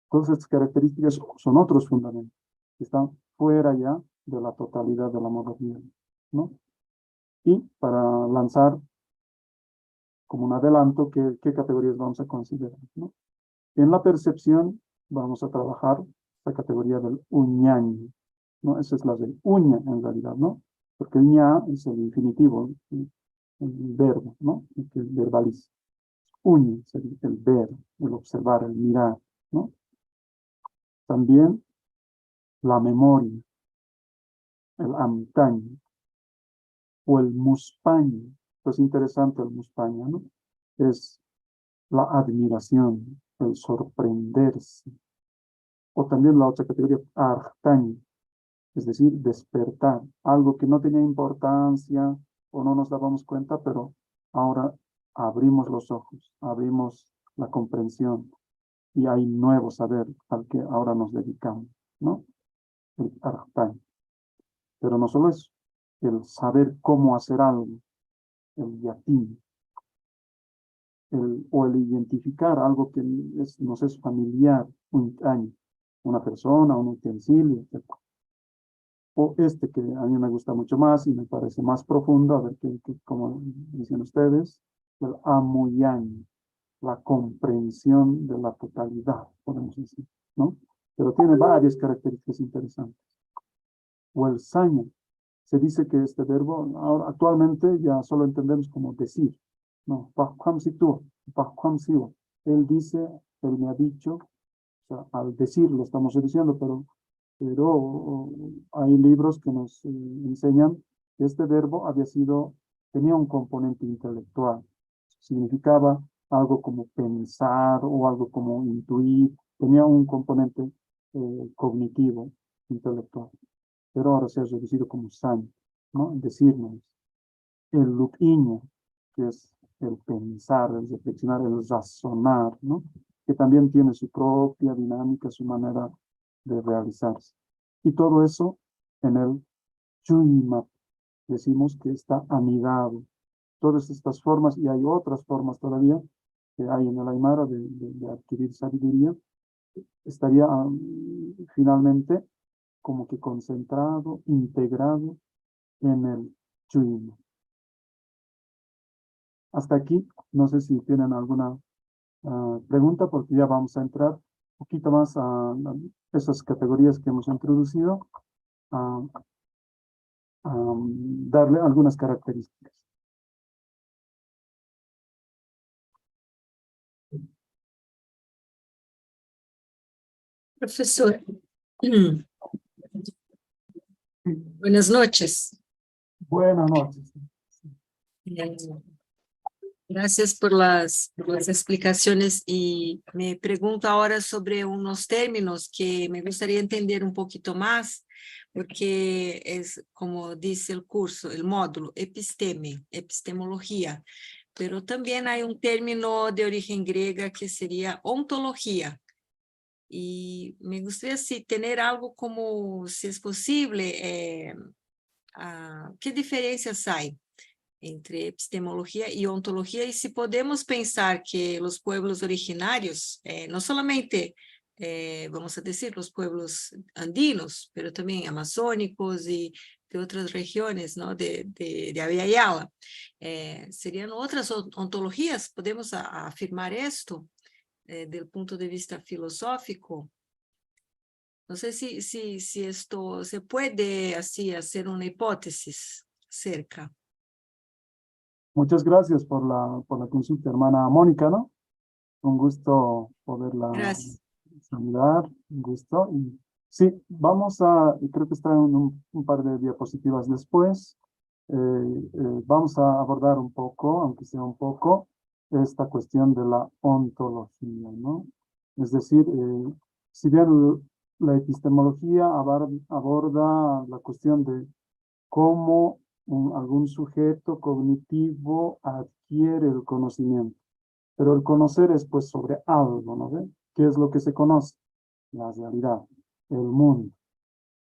Todas estas características son otros fundamentos que están fuera ya de la totalidad de la modernidad, ¿no? Y para lanzar como un adelanto, ¿qué categorías vamos a considerar, ¿no? En la percepción vamos a trabajar la categoría del uñaño, ¿no? Esa es la del uña en realidad, ¿no? Porque el ña es el infinitivo, el verbo, ¿no? El que verbaliza. Uña es el ver, el observar, el mirar, ¿no? También la memoria, el antaño, o el muspaño. Es interesante el muspaño, ¿no? Es la admiración, el sorprenderse. O también la otra categoría, artaño, es decir, despertar, algo que no tenía importancia o no nos dábamos cuenta, pero ahora abrimos los ojos, abrimos la comprensión y hay nuevo saber al que ahora nos dedicamos, ¿no? El artaño. Pero no solo eso, el saber cómo hacer algo, el yatín, o el identificar algo que nos es familiar, una persona, un utensilio, etc. O este que a mí me gusta mucho más y me parece más profundo, a ver como dicen ustedes, el amuyani, la comprensión de la totalidad, podemos decir, ¿no? Pero tiene varias características interesantes. O el saña, se dice que este verbo ahora, actualmente ya solo entendemos como decir, ¿no? Él dice, él me ha dicho, o sea, al decir lo estamos diciendo, pero hay libros que nos enseñan que este verbo tenía un componente intelectual, significaba algo como pensar o algo como intuir, tenía un componente cognitivo, intelectual, pero ahora se ha reducido como san, ¿no? Decirnos, el lupiño, que es el pensar, el reflexionar, el razonar, ¿no? Que también tiene su propia dinámica, su manera de realizarse. Y todo eso en el Chuyima, decimos que está anidado. Todas estas formas, y hay otras formas todavía que hay en el Aymara de adquirir sabiduría, estaría finalmente como que concentrado, integrado en el Chuyima. Hasta aquí, no sé si tienen alguna pregunta, porque ya vamos a entrar un poquito más a esas categorías que hemos introducido, a darle algunas características. Profesor, buenas noches. Buenas noches. Eh, Gracias por las explicaciones y me pregunto ahora sobre unos términos que me gustaría entender un poquito más, porque es como dice el curso, el módulo, episteme, epistemología, pero también hay un término de origen griega que sería ontología. Y me gustaría si tener algo como, si es posible, ¿qué diferencias hay entre epistemología y ontología? Y si podemos pensar que los pueblos originarios, no solamente, vamos a decir, los pueblos andinos, pero también amazónicos y de otras regiones, ¿no? de Abya Yala, serían otras ontologías, podemos afirmar esto del punto de vista filosófico. No sé si esto se puede así hacer una hipótesis cerca. Muchas gracias por la consulta, hermana Mónica, ¿no? Un gusto poderla Gracias. saludar, un gusto. Y sí, creo que está en un par de diapositivas después. Vamos a abordar un poco, aunque sea un poco, esta cuestión de la ontología, ¿no? Es decir, si bien la epistemología aborda la cuestión de cómo algún sujeto cognitivo adquiere el conocimiento, pero el conocer es pues sobre algo, ¿no ve? ¿Qué es lo que se conoce? La realidad, el mundo.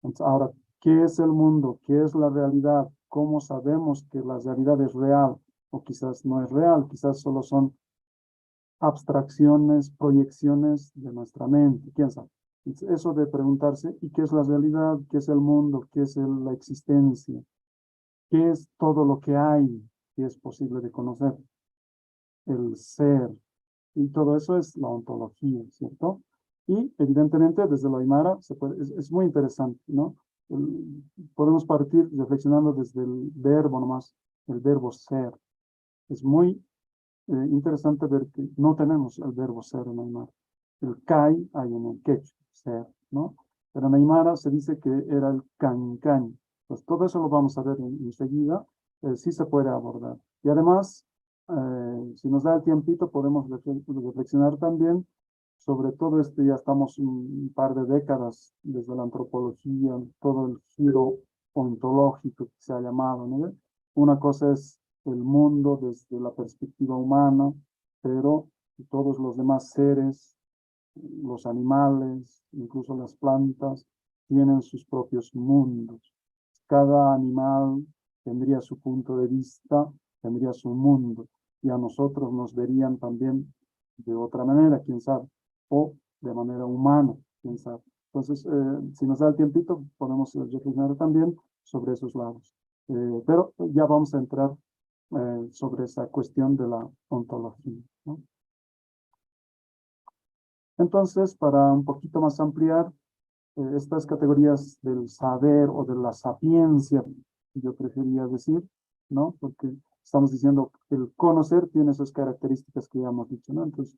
Entonces, ahora, ¿qué es el mundo? ¿Qué es la realidad? ¿Cómo sabemos que la realidad es real? O quizás no es real, quizás solo son abstracciones, proyecciones de nuestra mente, quién sabe. Entonces, eso de preguntarse, ¿y qué es la realidad? ¿Qué es el mundo? ¿Qué es la existencia? ¿Qué es todo lo que hay que es posible de conocer? El ser. Y todo eso es la ontología, ¿cierto? Y evidentemente desde lo aymara es muy interesante, ¿no? Podemos partir reflexionando desde el verbo nomás, el verbo ser. Es muy interesante ver que no tenemos el verbo ser en aymara. El kai hay en el quechua, ser, ¿no? Pero en aymara se dice que era el cancan. Pues todo eso lo vamos a ver enseguida, sí se puede abordar. Y además, si nos da el tiempito, podemos reflexionar también sobre todo esto. Ya estamos un par de décadas desde la antropología, todo el giro ontológico que se ha llamado, ¿no? Una cosa es el mundo desde la perspectiva humana, pero todos los demás seres, los animales, incluso las plantas, tienen sus propios mundos. Cada animal tendría su punto de vista, tendría su mundo, y a nosotros nos verían también de otra manera, quién sabe, o de manera humana, quién sabe. Entonces, si nos da el tiempito, podemos reflexionar también sobre esos lados. Pero ya vamos a entrar sobre esa cuestión de la ontología, ¿no? Entonces, para un poquito más ampliar estas categorías del saber o de la sapiencia, yo preferiría decir, ¿no? Porque estamos diciendo que el conocer tiene esas características que ya hemos dicho, ¿no? Entonces,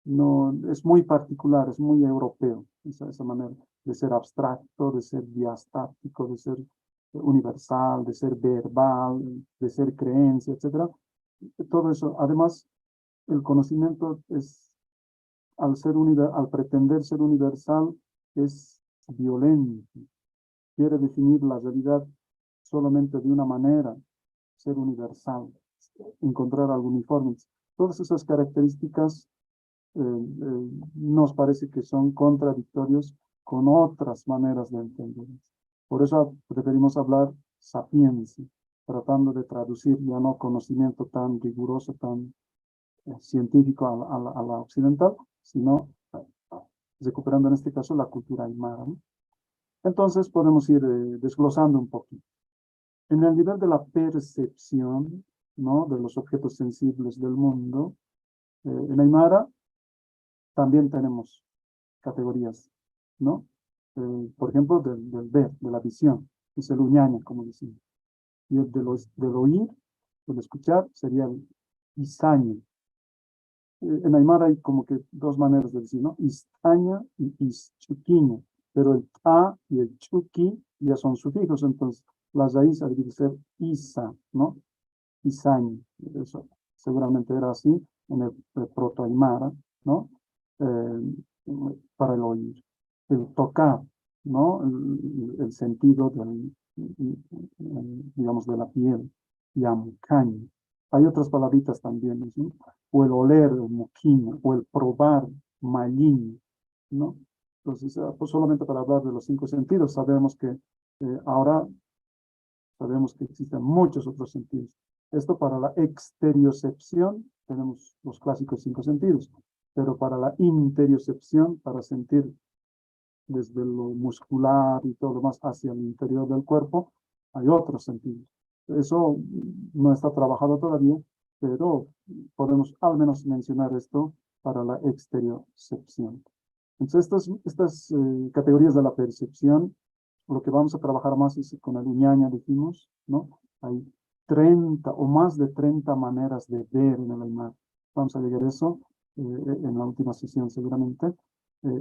no, es muy particular, es muy europeo, esa manera de ser abstracto, de ser diastático, de ser universal, de ser verbal, de ser creencia, etcétera. Todo eso, además, el conocimiento es al pretender ser universal, es violento. Quiere definir la realidad solamente de una manera, ser universal, encontrar algo uniforme. Todas esas características nos parece que son contradictorios con otras maneras de entender. Por eso preferimos hablar sapiencia, tratando de traducir ya no conocimiento tan riguroso, tan científico a la occidental, sino recuperando en este caso la cultura aymara, ¿no? Entonces podemos ir desglosando un poquito. En el nivel de la percepción, ¿no? De los objetos sensibles del mundo, en aymara también tenemos categorías, ¿no? Por ejemplo, del ver, de la visión, es el uñaña, como decimos. Y el del oír, del escuchar, sería el isaña. En aymara hay como que dos maneras de decir, ¿no? Istaña y ischuquiña, pero el ta y el chuki ya son sufijos, entonces la raíz habría que ser isa, ¿no? Isaña, eso seguramente era así en el proto-aymara, ¿no? Para el oír. El tocar, ¿no? El sentido digamos, de la piel, yamcaña. Hay otras palabritas también, ¿no? O el oler, el muquina, o el probar, mallín, ¿no? Entonces, pues solamente para hablar de los 5 sentidos, sabemos que ahora sabemos que existen muchos otros sentidos. Esto para la exteriocepción, tenemos los clásicos 5 sentidos, pero para la interiocepción, para sentir desde lo muscular y todo lo más hacia el interior del cuerpo, hay otros sentidos. Eso no está trabajado todavía, pero podemos al menos mencionar esto para la exteriocepción. Entonces, estas categorías de la percepción, lo que vamos a trabajar más es con el uñaña, dijimos, ¿no? Hay 30 o más de 30 maneras de ver en el aymara. Vamos a llegar a eso en la última sesión seguramente.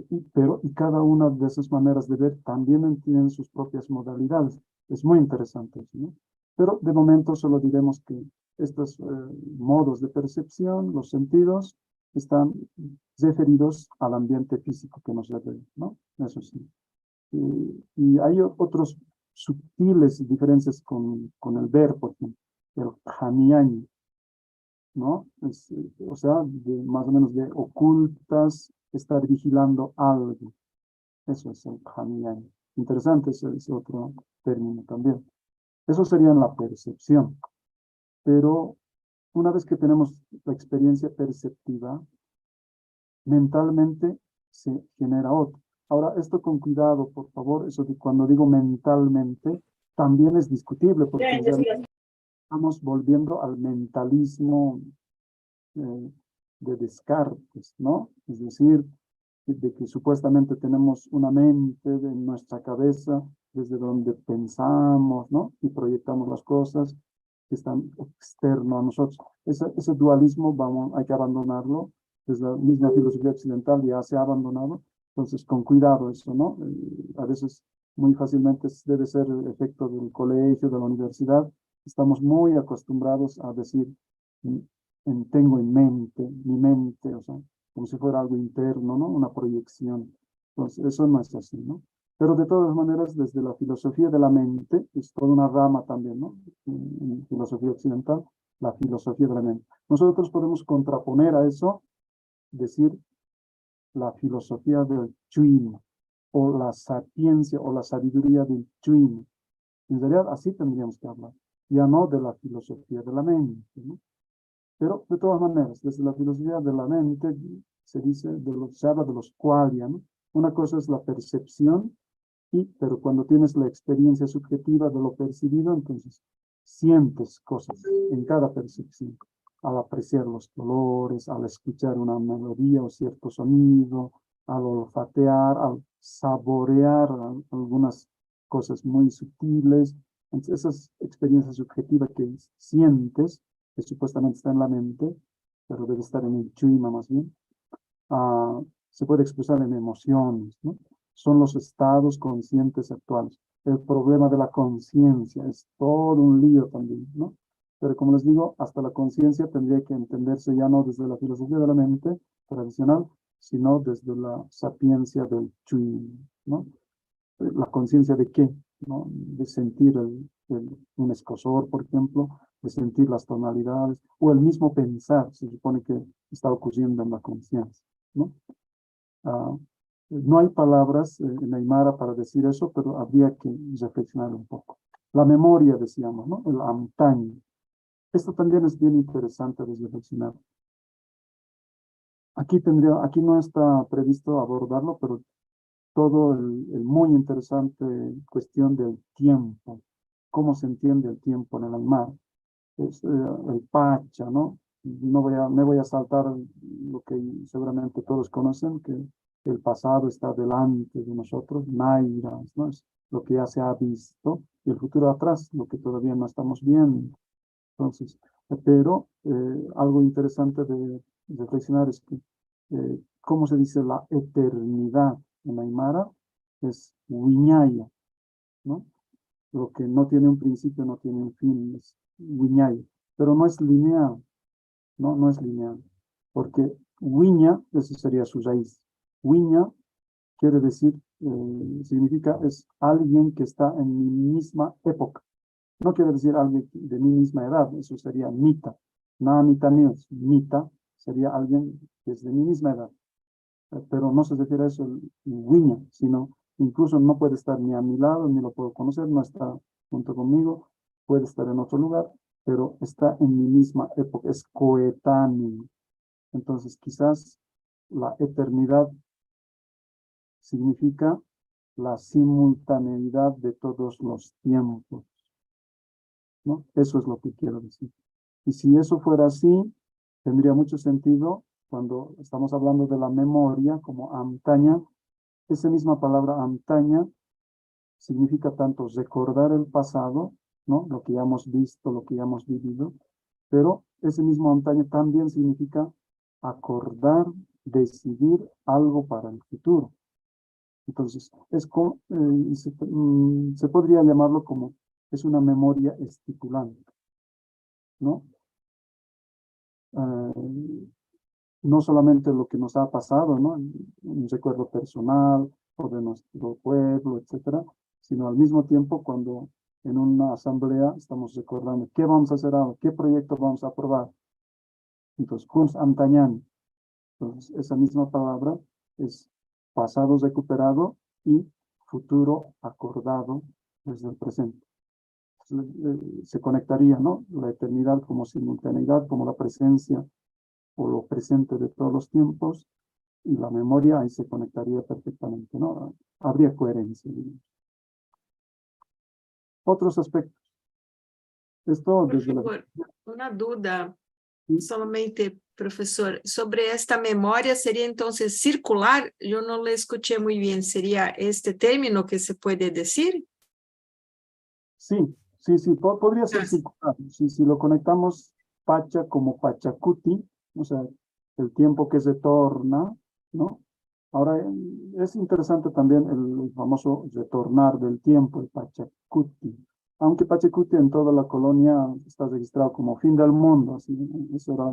Y cada una de esas maneras de ver también tienen sus propias modalidades. Es muy interesante eso, ¿no? Pero de momento solo diremos que estos modos de percepción, los sentidos, están referidos al ambiente físico que nos rodea, ¿no? Eso sí. Y hay otros sutiles diferencias con el ver, por ejemplo, el jamiaño, ¿no? O sea, más o menos de ocultas, estar vigilando algo. Eso es el jamiaño. Interesante ese otro término también. Eso sería en la percepción. Pero una vez que tenemos la experiencia perceptiva, mentalmente se genera otro. Ahora, esto con cuidado, por favor, eso de cuando digo mentalmente, también es discutible, porque estamos volviendo al mentalismo de Descartes, ¿no? Es decir, de que supuestamente tenemos una mente en nuestra cabeza desde donde pensamos, ¿no? Y proyectamos las cosas que están externo a nosotros. Ese dualismo hay que abandonarlo. Desde la misma filosofía occidental ya se ha abandonado. Entonces, con cuidado eso, ¿no? A veces muy fácilmente debe ser el efecto del colegio, de la universidad. Estamos muy acostumbrados a decir, tengo en mente, mi mente, o sea, como si fuera algo interno, ¿no? Una proyección. Entonces, eso no es así, ¿no? Pero de todas maneras, desde la filosofía de la mente, es toda una rama también, ¿no? En filosofía occidental, la filosofía de la mente. Nosotros podemos contraponer a eso, decir la filosofía del Chuin, o la sapiencia o la sabiduría del Chuin. En realidad, así tendríamos que hablar, ya no de la filosofía de la mente, ¿no? Pero de todas maneras, desde la filosofía de la mente se dice, se habla de los qualia, ¿no? Una cosa es la percepción, pero cuando tienes la experiencia subjetiva de lo percibido, entonces sientes cosas en cada percepción. Al apreciar los colores, al escuchar una melodía o cierto sonido, al olfatear, al saborear algunas cosas muy sutiles. Entonces, esas experiencias subjetivas que sientes, que supuestamente está en la mente, pero debe estar en el chuima más bien, se puede expresar en emociones, ¿no? Son los estados conscientes actuales. El problema de la conciencia es todo un lío también, ¿no? Pero como les digo, hasta la conciencia tendría que entenderse ya no desde la filosofía de la mente tradicional, sino desde la sapiencia del chui, ¿no? ¿La conciencia de qué? ¿No? De sentir un escozor, por ejemplo, de sentir las tonalidades, o el mismo pensar, se supone que está ocurriendo en la conciencia, ¿no? No hay palabras en Aymara para decir eso, pero habría que reflexionar un poco. La memoria, decíamos, ¿no? El antaño. Esto también es bien interesante de reflexionar. Aquí no está previsto abordarlo, pero todo el muy interesante cuestión del tiempo, cómo se entiende el tiempo en el Aymara. Es el Pacha, ¿no? Me voy a saltar lo que seguramente todos conocen, que el pasado está delante de nosotros, Nairas, ¿no? Es lo que ya se ha visto, y el futuro atrás, lo que todavía no estamos viendo. Entonces, pero algo interesante de reflexionar es que, ¿cómo se dice la eternidad en Aymara? Es Wiñaya, ¿no? Lo que no tiene un principio, no tiene un fin, es Wiñaya, pero no es lineal, ¿no? No es lineal, porque Wiña, esa sería su raíz. Wiña quiere decir, significa, es alguien que está en mi misma época. No quiere decir alguien de mi misma edad, eso sería Mita. Nada Mita News, Mita sería alguien que es de mi misma edad. Pero no se refiere a eso el Wiña, sino incluso no puede estar ni a mi lado, ni lo puedo conocer, no está junto conmigo, puede estar en otro lugar, pero está en mi misma época, es coetáneo. Entonces, quizás la eternidad significa la simultaneidad de todos los tiempos, ¿no? Eso es lo que quiero decir. Y si eso fuera así, tendría mucho sentido cuando estamos hablando de la memoria como antaña. Esa misma palabra antaña significa tanto recordar el pasado, ¿no? Lo que ya hemos visto, lo que ya hemos vivido, pero ese mismo antaño también significa acordar, decidir algo para el futuro. Entonces, se podría llamarlo como, es una memoria estipulante, ¿no? no solamente lo que nos ha pasado, ¿no? Un recuerdo personal o de nuestro pueblo, etcétera, sino al mismo tiempo cuando en una asamblea estamos recordando qué vamos a hacer ahora, qué proyecto vamos a aprobar. Entonces, Kunst Antañan, entonces esa misma palabra es pasado recuperado y futuro acordado desde el presente. Se conectaría, ¿no? La eternidad como simultaneidad, como la presencia o lo presente de todos los tiempos, y la memoria ahí se conectaría perfectamente, ¿no? Habría coherencia, digamos. Otros aspectos. Esto Por desde la... favor, una duda Sí, solamente, profesor, sobre esta memoria sería entonces circular. Yo no le escuché muy bien. ¿Sería este término que se puede decir? sí, podría ser Gracias. circular. Si lo conectamos Pacha como Pachacuti, o sea, el tiempo que se torna, ¿no? Ahora, es interesante también el famoso retornar del tiempo, el Pachacuti. Aunque Pachacuti en toda la colonia está registrado como fin del mundo, así, eso era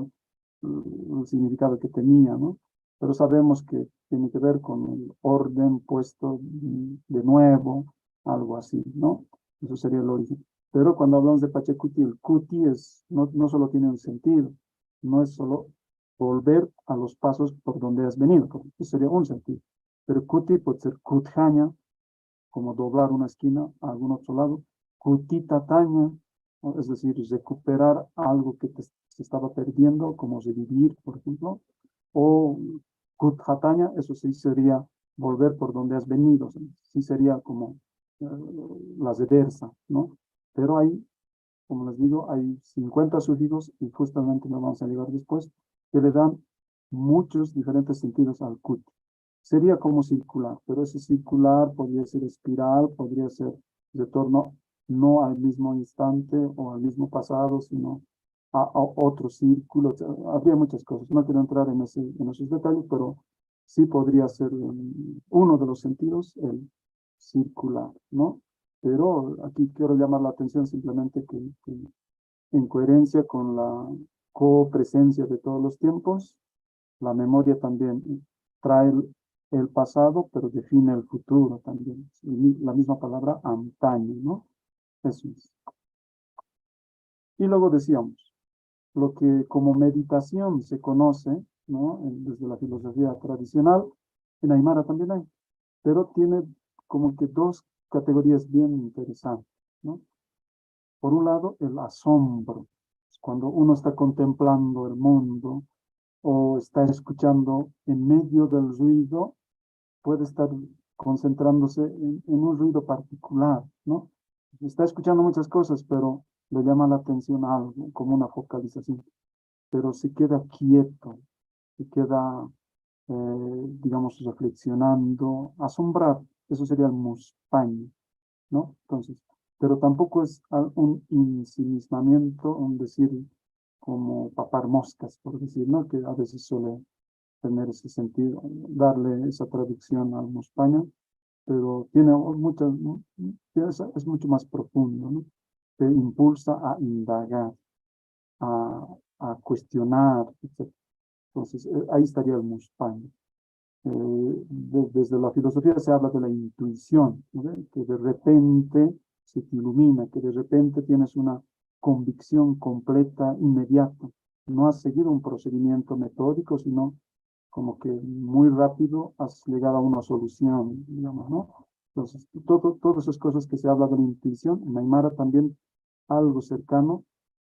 el significado que tenía, ¿no? Pero sabemos que tiene que ver con el orden puesto de nuevo, algo así, ¿no? Eso sería el origen. Pero cuando hablamos de Pachacuti, el Cuti no solo tiene un sentido, no es solo volver a los pasos por donde has venido, porque eso sería un sentido. Pero Cuti puede ser Kutjaña, como doblar una esquina a algún otro lado, Kutitataña, ¿no? Es decir, recuperar algo que se estaba perdiendo, como revivir, por ejemplo, o Kutjataña, eso sí sería volver por donde has venido, sí sería como eh, la reversa, ¿no? Pero ahí, como les digo, hay 50 sufijos y justamente nos vamos a llegar después, que le dan muchos diferentes sentidos al Kut. Sería como circular, pero ese circular podría ser espiral, podría ser retorno no al mismo instante o al mismo pasado, sino a otro círculo. O sea, habría muchas cosas. No quiero entrar en esos detalles, pero sí podría ser uno de los sentidos el circular, ¿no? Pero aquí quiero llamar la atención simplemente que en coherencia con la copresencia de todos los tiempos, la memoria también trae el pasado, pero define el futuro también. La misma palabra antaño, ¿no? Eso es. Y luego decíamos, lo que como meditación se conoce, ¿no? Desde la filosofía tradicional, en Aymara también hay, pero tiene como que dos categorías bien interesantes, ¿no? Por un lado, el asombro, cuando uno está contemplando el mundo o está escuchando en medio del ruido, puede estar concentrándose en un ruido particular, ¿no? Está escuchando muchas cosas, pero le llama la atención algo, como una focalización, pero se queda quieto, se queda, digamos, reflexionando, asombrado. Eso sería el muspaño, ¿no? Entonces, pero tampoco es un ensimismamiento, un decir como papar moscas, por decir, ¿no? Que a veces suele tener ese sentido, darle esa traducción al español, pero tiene muchas, ¿no? Es mucho más profundo, ¿no? Te impulsa a indagar, a cuestionar, etc. Entonces, ahí estaría el muspaño. Desde la filosofía se habla de la intuición, ¿no? Que de repente se te ilumina, que de repente tienes una convicción completa, inmediata. No has seguido un procedimiento metódico, sino como que muy rápido has llegado a una solución, digamos, ¿no? Entonces, todas esas cosas que se habla de la intuición, en Aymara también algo cercano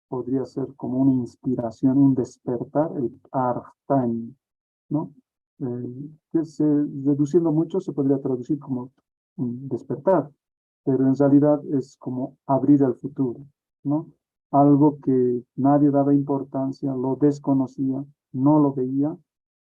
podría ser como una inspiración, un despertar, el artán, ¿no? Reduciendo mucho se podría traducir como un despertar, pero en realidad es como abrir al futuro, ¿no? Algo que nadie daba importancia, lo desconocía, no lo veía,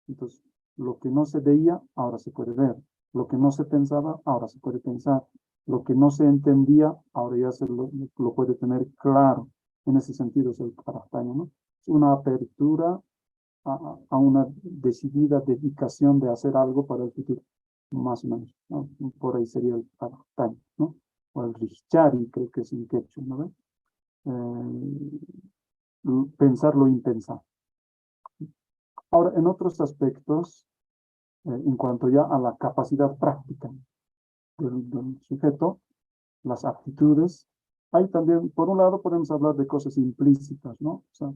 entonces lo que no se veía, ahora se puede ver, lo que no se pensaba, ahora se puede pensar, lo que no se entendía, ahora ya lo puede tener claro. En ese sentido es el Paraftaño, ¿no? Es una apertura a una decidida dedicación de hacer algo para el futuro, más o menos, ¿no? Por ahí sería el Paraftaño, ¿no? O el Richari, creo que es en quechua, ¿no ve? Pensar lo impensado. Ahora, en otros aspectos, en cuanto ya a la capacidad práctica del sujeto, las aptitudes, hay también, por un lado, podemos hablar de cosas implícitas, ¿no? O sea,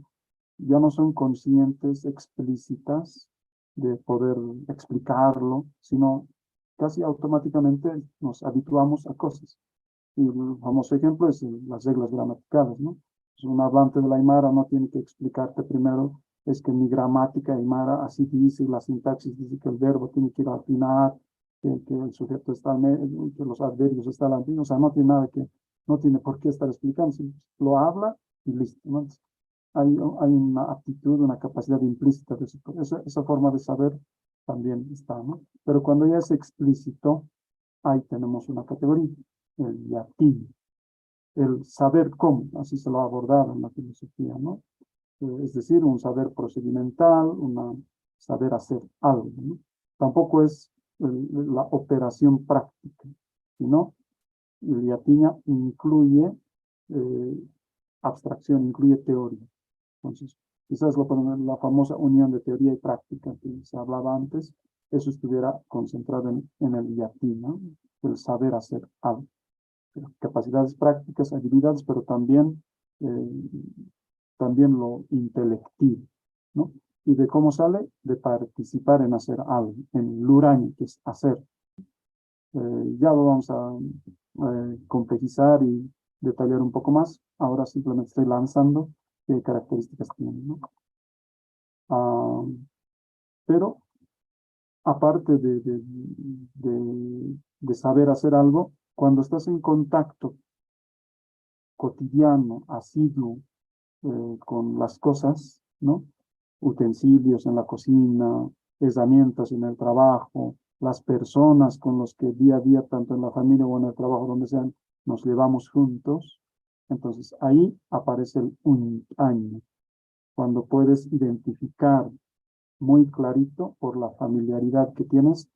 ya no son conscientes, explícitas, de poder explicarlo, sino casi automáticamente nos habituamos a cosas. Y el famoso ejemplo es las reglas gramaticales, ¿no? Pues un hablante de la Aymara no tiene que explicarte primero, es que mi gramática Aymara así dice, la sintaxis dice que el verbo tiene que ir al final, que el sujeto está al medio, que los adverbios están al fin, o sea, no tiene nada que, no tiene por qué estar explicando, lo habla y listo, ¿no? Hay una aptitud, una capacidad implícita de esa forma de saber también está, ¿no? Pero cuando ya es explícito, ahí tenemos una categoría, el yatín, el saber cómo, así se lo ha abordado en la filosofía, ¿no? Es decir, un saber procedimental, saber hacer algo, ¿no? Tampoco es la operación práctica, sino el yatín incluye abstracción, incluye teoría. Entonces, quizás la famosa unión de teoría y práctica que se hablaba antes, eso estuviera concentrado en el yatín, ¿no? El saber hacer algo. Capacidades prácticas, habilidades, pero también lo intelectivo, ¿no? ¿Y de cómo sale? De participar en hacer algo, en luraño, que es hacer. Ya lo vamos a complejizar y detallar un poco más. Ahora simplemente estoy lanzando qué características tiene, ¿no? Pero aparte de saber hacer algo, cuando estás en contacto cotidiano, asiduo, con las cosas, ¿no? Utensilios en la cocina, herramientas en el trabajo, las personas con los que día a día, tanto en la familia o en el trabajo, donde sean, nos llevamos juntos. Entonces ahí aparece el año, cuando puedes identificar muy clarito por la familiaridad que tienes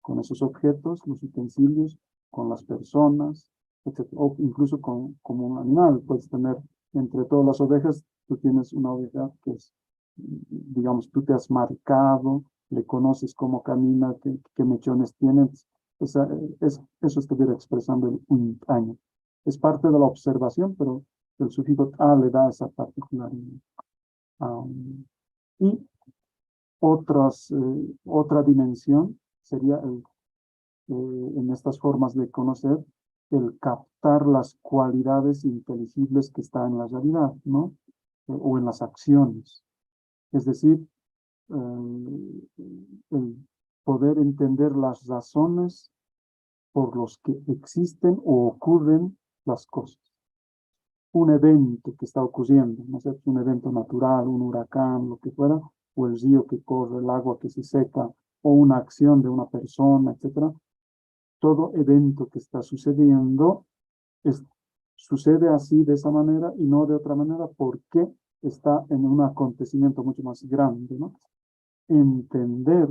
con esos objetos, los utensilios, con las personas, etc. O incluso como un animal. Puedes tener entre todas las ovejas, tú tienes una oveja que es, digamos, tú te has marcado, le conoces cómo camina, qué mechones tiene. Eso estuviera expresando el año. Es parte de la observación, pero el sufijo a le da esa particularidad. Y otra dimensión sería en estas formas de conocer el captar las cualidades inteligibles que están en la realidad, ¿no? O en las acciones. Es decir, el poder entender las razones por los que existen o ocurren las cosas. Un evento que está ocurriendo, no sé, un evento natural, un huracán, lo que fuera, o el río que corre, el agua que se seca, o una acción de una persona, etcétera. Todo evento que está sucediendo sucede así, de esa manera, y no de otra manera, porque está en un acontecimiento mucho más grande, ¿no? Entender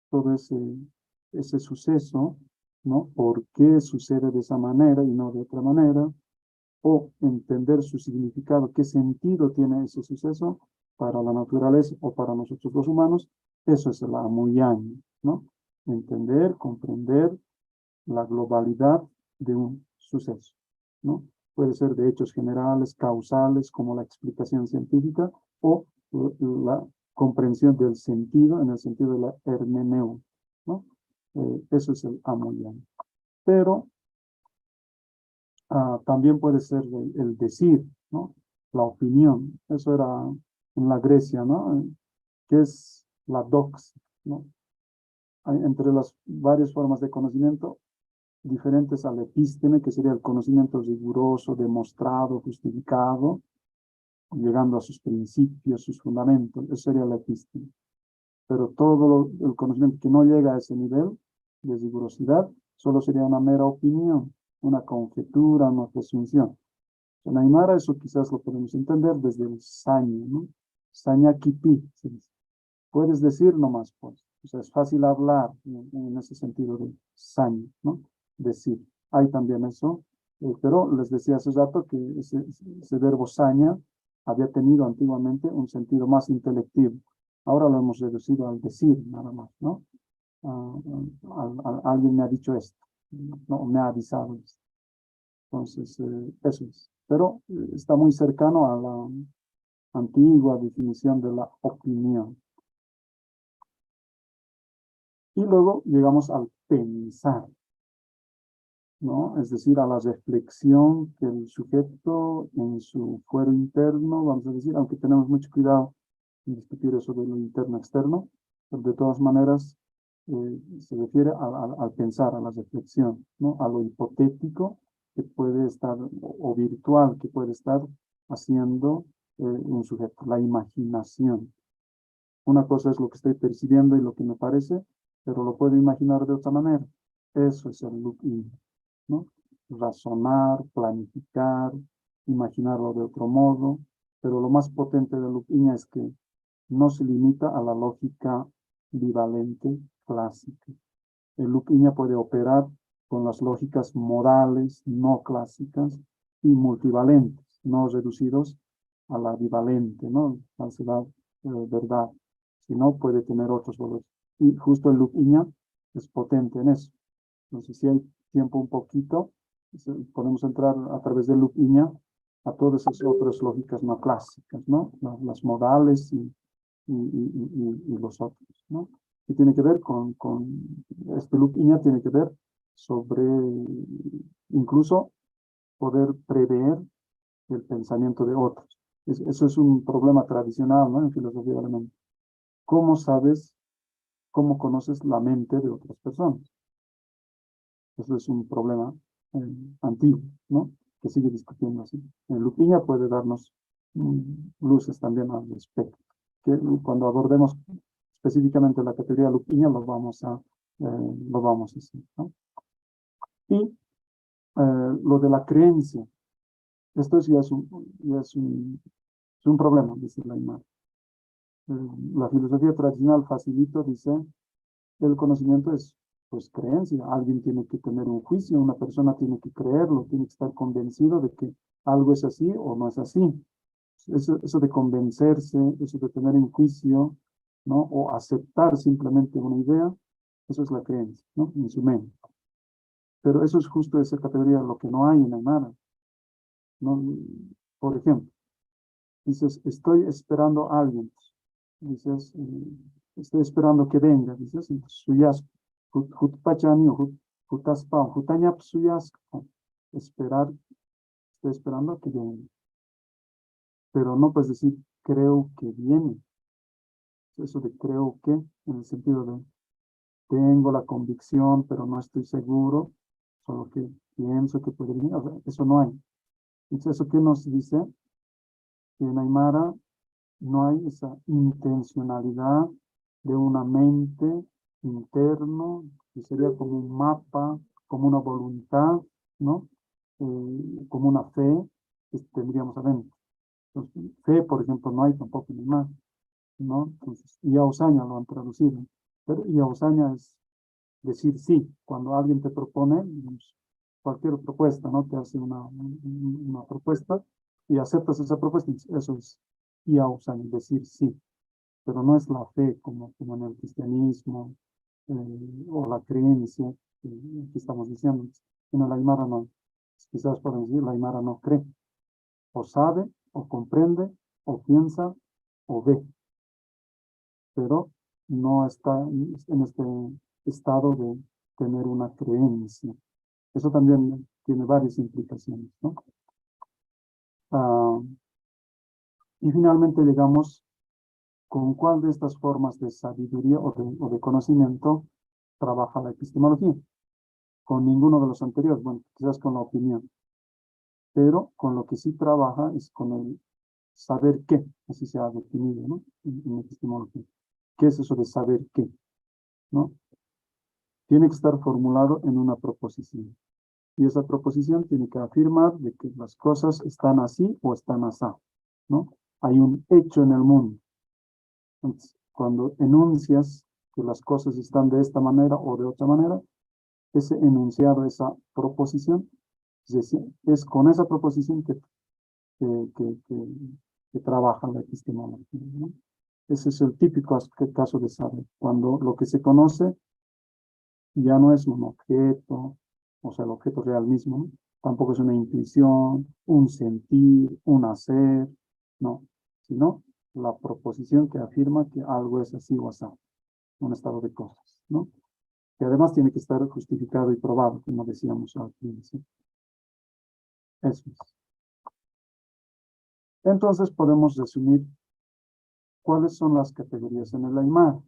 todo ese suceso, ¿no? ¿Por qué sucede de esa manera y no de otra manera? O entender su significado, qué sentido tiene ese suceso para la naturaleza o para nosotros los humanos, eso es el amuyaño, ¿no? Entender, comprender la globalidad de un suceso, ¿no? Puede ser de hechos generales, causales, como la explicación científica, o la comprensión del sentido, en el sentido de la hermeneuta, ¿no? Eso es el amuyaño. Pero también puede ser el decir, ¿no? La opinión. Eso era en la Grecia, ¿no? Que es la doxa, ¿no? Hay entre las varias formas de conocimiento diferentes al epísteme, que sería el conocimiento riguroso, demostrado, justificado, llegando a sus principios, sus fundamentos. Eso sería el epísteme. Pero todo el conocimiento que no llega a ese nivel de rigurosidad solo sería una mera opinión, una conjetura, una presunción. En Aymara eso quizás lo podemos entender desde el saña, ¿no? Saña kipi, se dice. Puedes decir nomás, pues. O sea, es fácil hablar en ese sentido de saña, ¿no? Decir. Hay también eso, pero les decía hace rato que ese verbo saña había tenido antiguamente un sentido más intelectivo. Ahora lo hemos reducido al decir, nada más, ¿no? Alguien me ha dicho esto, no, me ha avisado esto. Entonces, eso es. Pero está muy cercano a la antigua definición de la opinión. Y luego llegamos al pensar, ¿no? Es decir, a la reflexión que el sujeto en su fuero interno, vamos a decir, aunque tenemos mucho cuidado en discutir eso de lo interno-externo, pero de todas maneras se refiere al pensar, a la reflexión, ¿no? A lo hipotético que puede estar, o virtual que puede estar haciendo un sujeto, la imaginación. Una cosa es lo que estoy percibiendo y lo que me parece, pero lo puedo imaginar de otra manera. Eso es el look-in, ¿no? Razonar, planificar, imaginarlo de otro modo, pero lo más potente del look-in es que no se limita a la lógica bivalente clásica. El look-in puede operar con las lógicas modales no clásicas y multivalentes, no reducidos a la bivalente, ¿no? Falsedad, verdad, sino puede tener otros valores. Y justo el look-in es potente en eso. Entonces, si hay tiempo un poquito, podemos entrar a través del look-in a todas esas otras lógicas no clásicas, ¿no? Las modales y los otros, ¿no? Y tiene que ver con este look-in tiene que ver sobre incluso poder prever el pensamiento de otros. Eso es un problema tradicional, ¿no? En filosofía alemana. ¿Cómo sabes, cómo conoces la mente de otras personas? Eso es un problema antiguo, ¿no? Que sigue discutiendo así. El look-in puede darnos luces también al respecto. Que cuando abordemos específicamente la categoría look-in lo vamos a hacer, ¿no? Y lo de la creencia. Esto ya es un problema, dice la imagen. La filosofía tradicional facilito dice, el conocimiento es pues creencia. Alguien tiene que tener un juicio, una persona tiene que creerlo, tiene que estar convencido de que algo es así o no es así. Eso de convencerse, eso de tener un juicio, ¿no? O aceptar simplemente una idea, eso es la creencia, ¿no? En su mente. Pero eso es justo esa categoría, lo que no hay en Aymara, ¿no? Por ejemplo, dices, estoy esperando a alguien. Dices, estoy esperando que venga. Dices, suyas, pachani o hutaspa, hutañap suyas, esperar, estoy esperando que venga. Pero no puedes decir, creo que viene. Eso de creo que, en el sentido de tengo la convicción, pero no estoy seguro, solo que pienso que puede venir. O sea, eso no hay. Entonces, ¿eso qué nos dice? Que en Aymara no hay esa intencionalidad de una mente interno, que sería como un mapa, como una voluntad, ¿no? Como una fe que tendríamos adentro. Entonces, fe, por ejemplo, no hay tampoco en Aymara, ¿no? Entonces, Iausaña lo han traducido, pero Iausaña es decir sí. Cuando alguien te propone, digamos, cualquier propuesta, ¿no? Te hace una propuesta y aceptas esa propuesta, eso es Iausaña, decir sí. Pero no es la fe como en el cristianismo o la creencia que estamos diciendo. En el Aymara no, quizás podemos decir, la Aymara no cree, o sabe, o comprende, o piensa, o ve, pero no está en este estado de tener una creencia. Eso también tiene varias implicaciones, ¿no? Y finalmente llegamos con cuál de estas formas de sabiduría o de conocimiento trabaja la epistemología. Con ninguno de los anteriores, bueno, quizás con la opinión, pero con lo que sí trabaja es con el saber qué, así se ha definido, ¿no? En epistemología. ¿Qué es eso de saber qué? ¿No? Tiene que estar formulado en una proposición. Y esa proposición tiene que afirmar de que las cosas están así o están así, ¿no? Hay un hecho en el mundo. Entonces, cuando enuncias que las cosas están de esta manera o de otra manera, ese enunciado, esa proposición, es con esa proposición que trabaja la epistemología, ¿no? Ese es el típico caso de saber, cuando lo que se conoce ya no es un objeto, o sea, el objeto real mismo, ¿no? Tampoco es una intuición, un sentir, un hacer, no, sino la proposición que afirma que algo es así o así, un estado de cosas, ¿no? Que además tiene que estar justificado y probado, como decíamos al principio. Eso es. Entonces podemos resumir cuáles son las categorías en el Aymara,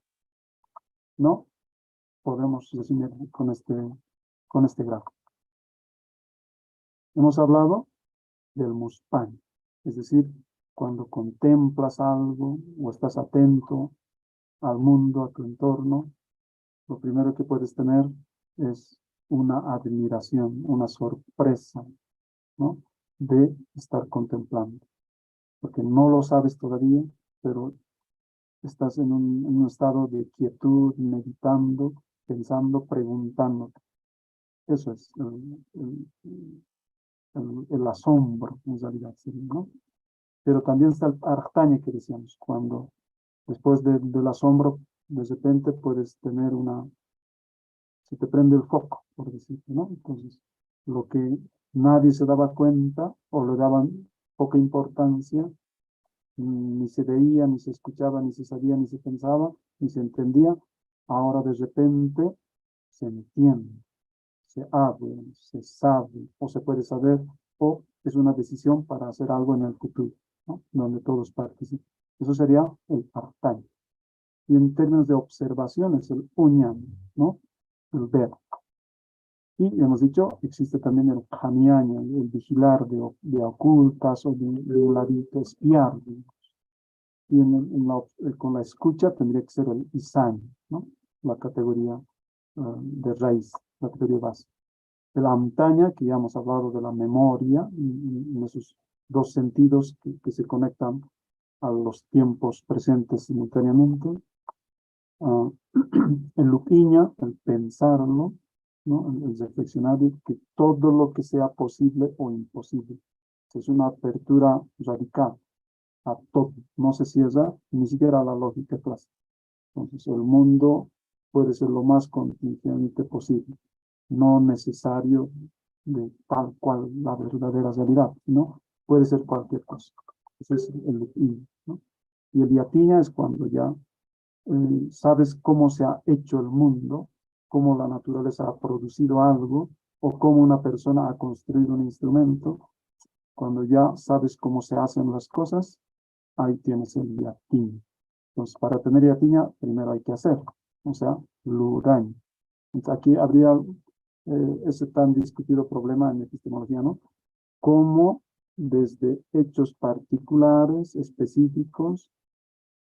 ¿no? Podemos resumir con este gráfico. Hemos hablado del muspan, es decir, cuando contemplas algo o estás atento al mundo, a tu entorno, lo primero que puedes tener es una admiración, una sorpresa, ¿no? De estar contemplando, porque no lo sabes todavía, pero estás en un estado de quietud, meditando, pensando, preguntándote. Eso es el asombro, en realidad, ¿no? Pero también está el artaña que decíamos, cuando después del asombro, de repente puedes tener se te prende el foco, por decirlo, ¿no? Entonces, lo que nadie se daba cuenta o le daban poca importancia, ni se veía, ni se escuchaba, ni se sabía, ni se pensaba, ni se entendía, ahora de repente se entiende, se habla, se sabe, o se puede saber, o es una decisión para hacer algo en el futuro, ¿no? Donde todos participan. Eso sería el artaña. Y en términos de observaciones, el uñam, ¿no? El ver. Y hemos dicho, existe también el jamiaña, el vigilar de ocultas o de un ladito, espiar. Y con la escucha tendría que ser el isañ, ¿no? La categoría de raíz, la categoría base. De la montaña, que ya hemos hablado de la memoria, en esos dos sentidos que se conectan a los tiempos presentes simultáneamente. El lupiña, el pensarlo, ¿no? El reflexionar de que todo lo que sea posible o imposible. Es una apertura radical a todo. No se cierra ni siquiera a la lógica clásica. Entonces, el mundo puede ser lo más contingente posible, no necesario de tal cual la verdadera realidad, ¿no? Puede ser cualquier cosa. Ese es el lupiña, ¿no? Y el yatiña es cuando ya sabes cómo se ha hecho el mundo, cómo la naturaleza ha producido algo, o cómo una persona ha construido un instrumento. Cuando ya sabes cómo se hacen las cosas, ahí tienes el yatín. Entonces, para tener yatiña, primero hay que hacer, o sea, lurañ. Entonces, aquí habría ese tan discutido problema en epistemología, ¿no? Cómo desde hechos particulares, específicos,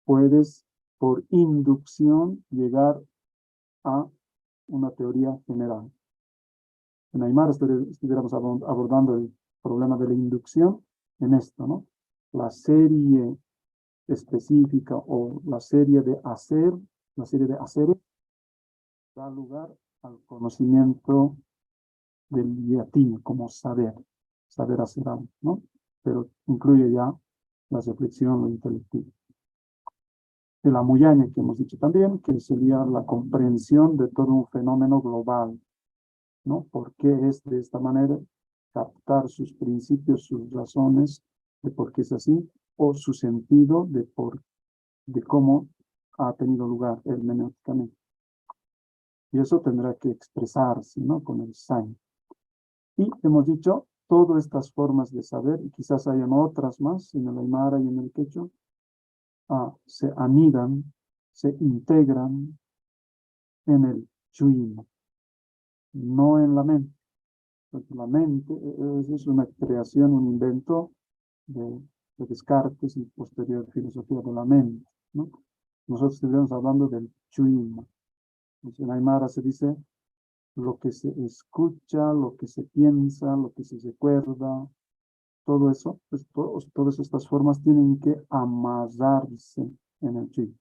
puedes por inducción llegar a una teoría general. En Aymara estuviéramos abordando el problema de la inducción en esto, ¿no? La serie específica o la serie de haceres da lugar al conocimiento del yatín como saber hacer algo, ¿no? Pero incluye ya la reflexión, lo intelectivo. De la muyaña que hemos dicho también, que sería la comprensión de todo un fenómeno global, ¿no? ¿Por qué es de esta manera? Captar sus principios, sus razones de por qué es así, o su sentido de cómo ha tenido lugar hermenéuticamente. Y eso tendrá que expresarse, ¿no? Con el sañ. Y hemos dicho, todas estas formas de saber, y quizás hayan otras más en el Aymara y en el Quechua, se anidan, se integran en el chuima, no en la mente. Porque la mente es una creación, un invento de Descartes y posterior filosofía de la mente, ¿no? Nosotros estuvimos hablando del chuima. En Aymara se dice lo que se escucha, lo que se piensa, lo que se recuerda, todo eso, pues todas estas formas tienen que amarrarse en el chui.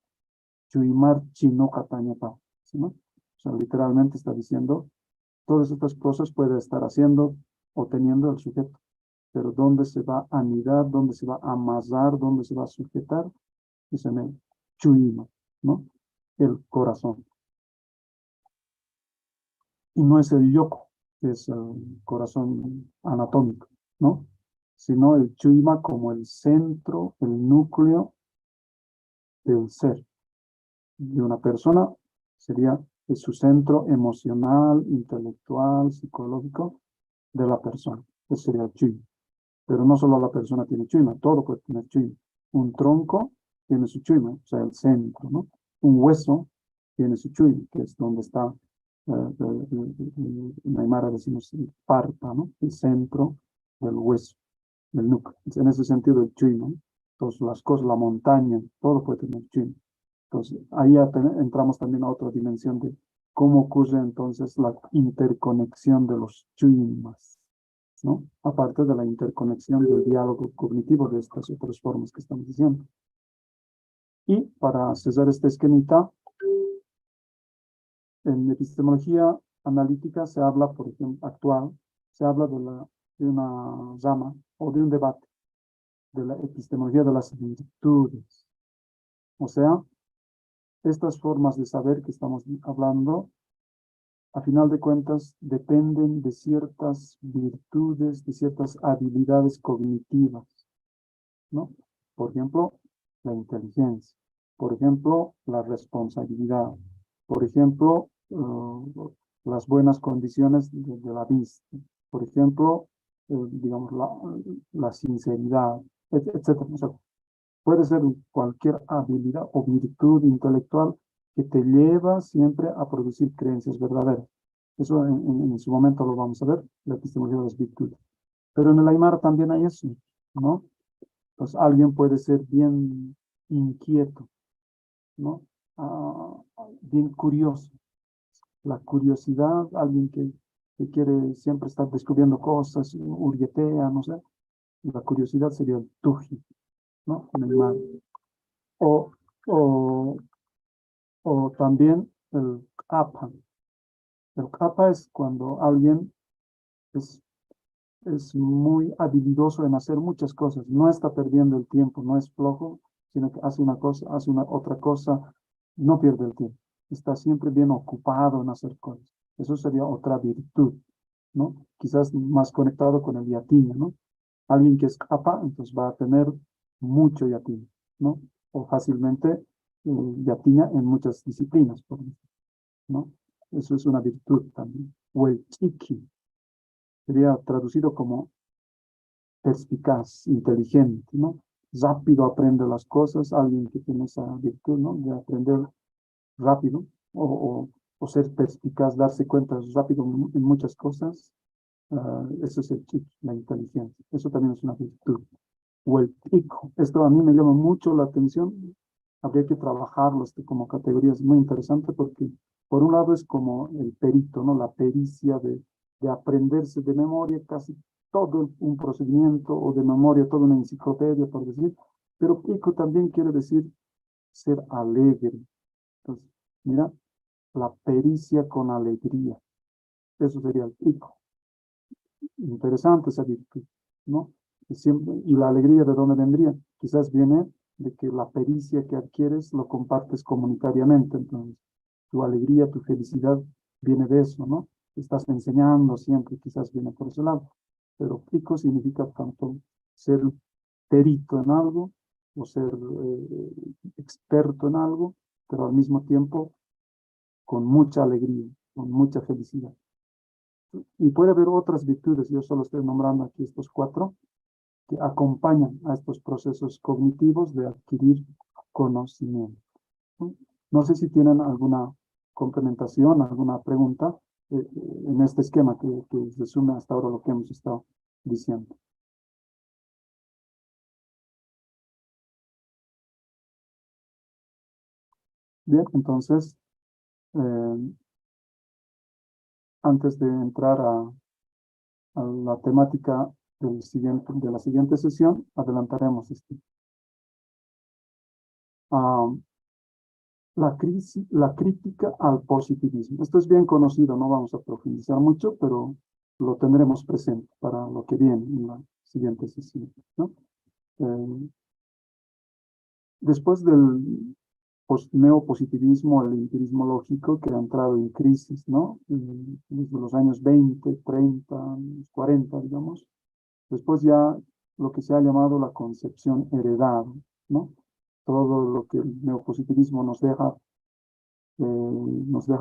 Chuimar chino katañapa, ¿sí, no? O sea, literalmente está diciendo, todas estas cosas puede estar haciendo o teniendo el sujeto, pero dónde se va a anidar, dónde se va a amarrar, dónde se va a sujetar, es en el chuima, ¿no? El corazón. Y no es el yoko, que es el corazón anatómico, ¿no? Sino el chuima como el centro, el núcleo del ser de una persona, sería su centro emocional, intelectual, psicológico de la persona. Ese sería el chuima. Pero no solo la persona tiene chuima, todo puede tener chuima. Un tronco tiene su chuima, o sea, el centro, ¿no? Un hueso tiene su chuima, que es donde está, en Aymara decimos el parpa, ¿no? El centro del hueso, del núcleo. En ese sentido, el chuima, ¿no? Entonces, las cosas, la montaña, todo puede tener chuima. Entonces, ahí ya entramos también a otra dimensión de cómo ocurre entonces la interconexión de los chuimas, ¿no? Aparte de la interconexión del diálogo cognitivo de estas otras formas que estamos diciendo. Y para cesar este esquemita, en epistemología analítica se habla, por ejemplo, actual, se habla de una rama o de un debate de la epistemología de las virtudes. O sea, estas formas de saber que estamos hablando, a final de cuentas, dependen de ciertas virtudes, de ciertas habilidades cognitivas, ¿no? Por ejemplo, la inteligencia, por ejemplo, la responsabilidad, por ejemplo, las buenas condiciones de la vista, por ejemplo, digamos, la sinceridad, etcétera. O sea, puede ser cualquier habilidad o virtud intelectual que te lleva siempre a producir creencias verdaderas. Eso en su momento lo vamos a ver, la epistemología de las virtudes. Pero en el Aymara también hay eso, ¿no? Pues alguien puede ser bien inquieto, ¿no? Bien curioso. La curiosidad, alguien que quiere siempre estar descubriendo cosas, hurguetea, no sé. La curiosidad sería el tuji, ¿no? En el mar. O, o, o también el kapa. El kapa es cuando alguien es, es muy habilidoso en hacer muchas cosas, no está perdiendo el tiempo, no es flojo, sino que hace una cosa, hace una otra cosa, no pierde el tiempo, está siempre bien ocupado en hacer cosas. Eso sería otra virtud, ¿no? Quizás más conectado con el yatiña, ¿no? Alguien que es capa, entonces va a tener mucho yatiña, ¿no? O fácilmente yatiña en muchas disciplinas, por ejemplo, ¿no? Eso es una virtud también. O el chiki, sería traducido como perspicaz, inteligente, ¿no? Rápido aprende las cosas, alguien que tiene esa virtud, ¿no? De aprender rápido o ser perspicaz, darse cuenta rápido en muchas cosas. Eso es el chip, la inteligencia. Eso también es una virtud. O el pico. Esto a mí me llama mucho la atención. Habría que trabajarlo como categoría. Es muy interesante porque, por un lado, es como el perito, ¿no? La pericia de aprenderse de memoria casi todo un procedimiento o de memoria toda una enciclopedia, por decir. Pero pico también quiere decir ser alegre. Entonces, mira, la pericia con alegría. Eso sería el pico. Interesante esa virtud, ¿no? Y la alegría, ¿de dónde vendría? Quizás viene de que la pericia que adquieres lo compartes comunitariamente. Entonces, tu alegría, tu felicidad viene de eso, ¿no? Estás enseñando siempre, quizás viene por ese lado. Pero pico significa tanto ser perito en algo o ser experto en algo, pero al mismo tiempo con mucha alegría, con mucha felicidad. Y puede haber otras virtudes, yo solo estoy nombrando aquí estos cuatro, que acompañan a estos procesos cognitivos de adquirir conocimiento. No sé si tienen alguna complementación, alguna pregunta en este esquema que resume hasta ahora lo que hemos estado diciendo. Bien, entonces, antes de entrar a la temática de la siguiente sesión, adelantaremos esto. La crítica al positivismo. Esto es bien conocido, no vamos a profundizar mucho, pero lo tendremos presente para lo que viene en la siguiente sesión, ¿no? Después neopositivismo, el empirismo lógico que ha entrado en crisis, ¿no? Desde los años 20, 30, 40, digamos. Después ya lo que se ha llamado la concepción heredada, ¿no? Todo lo que el neopositivismo nos deja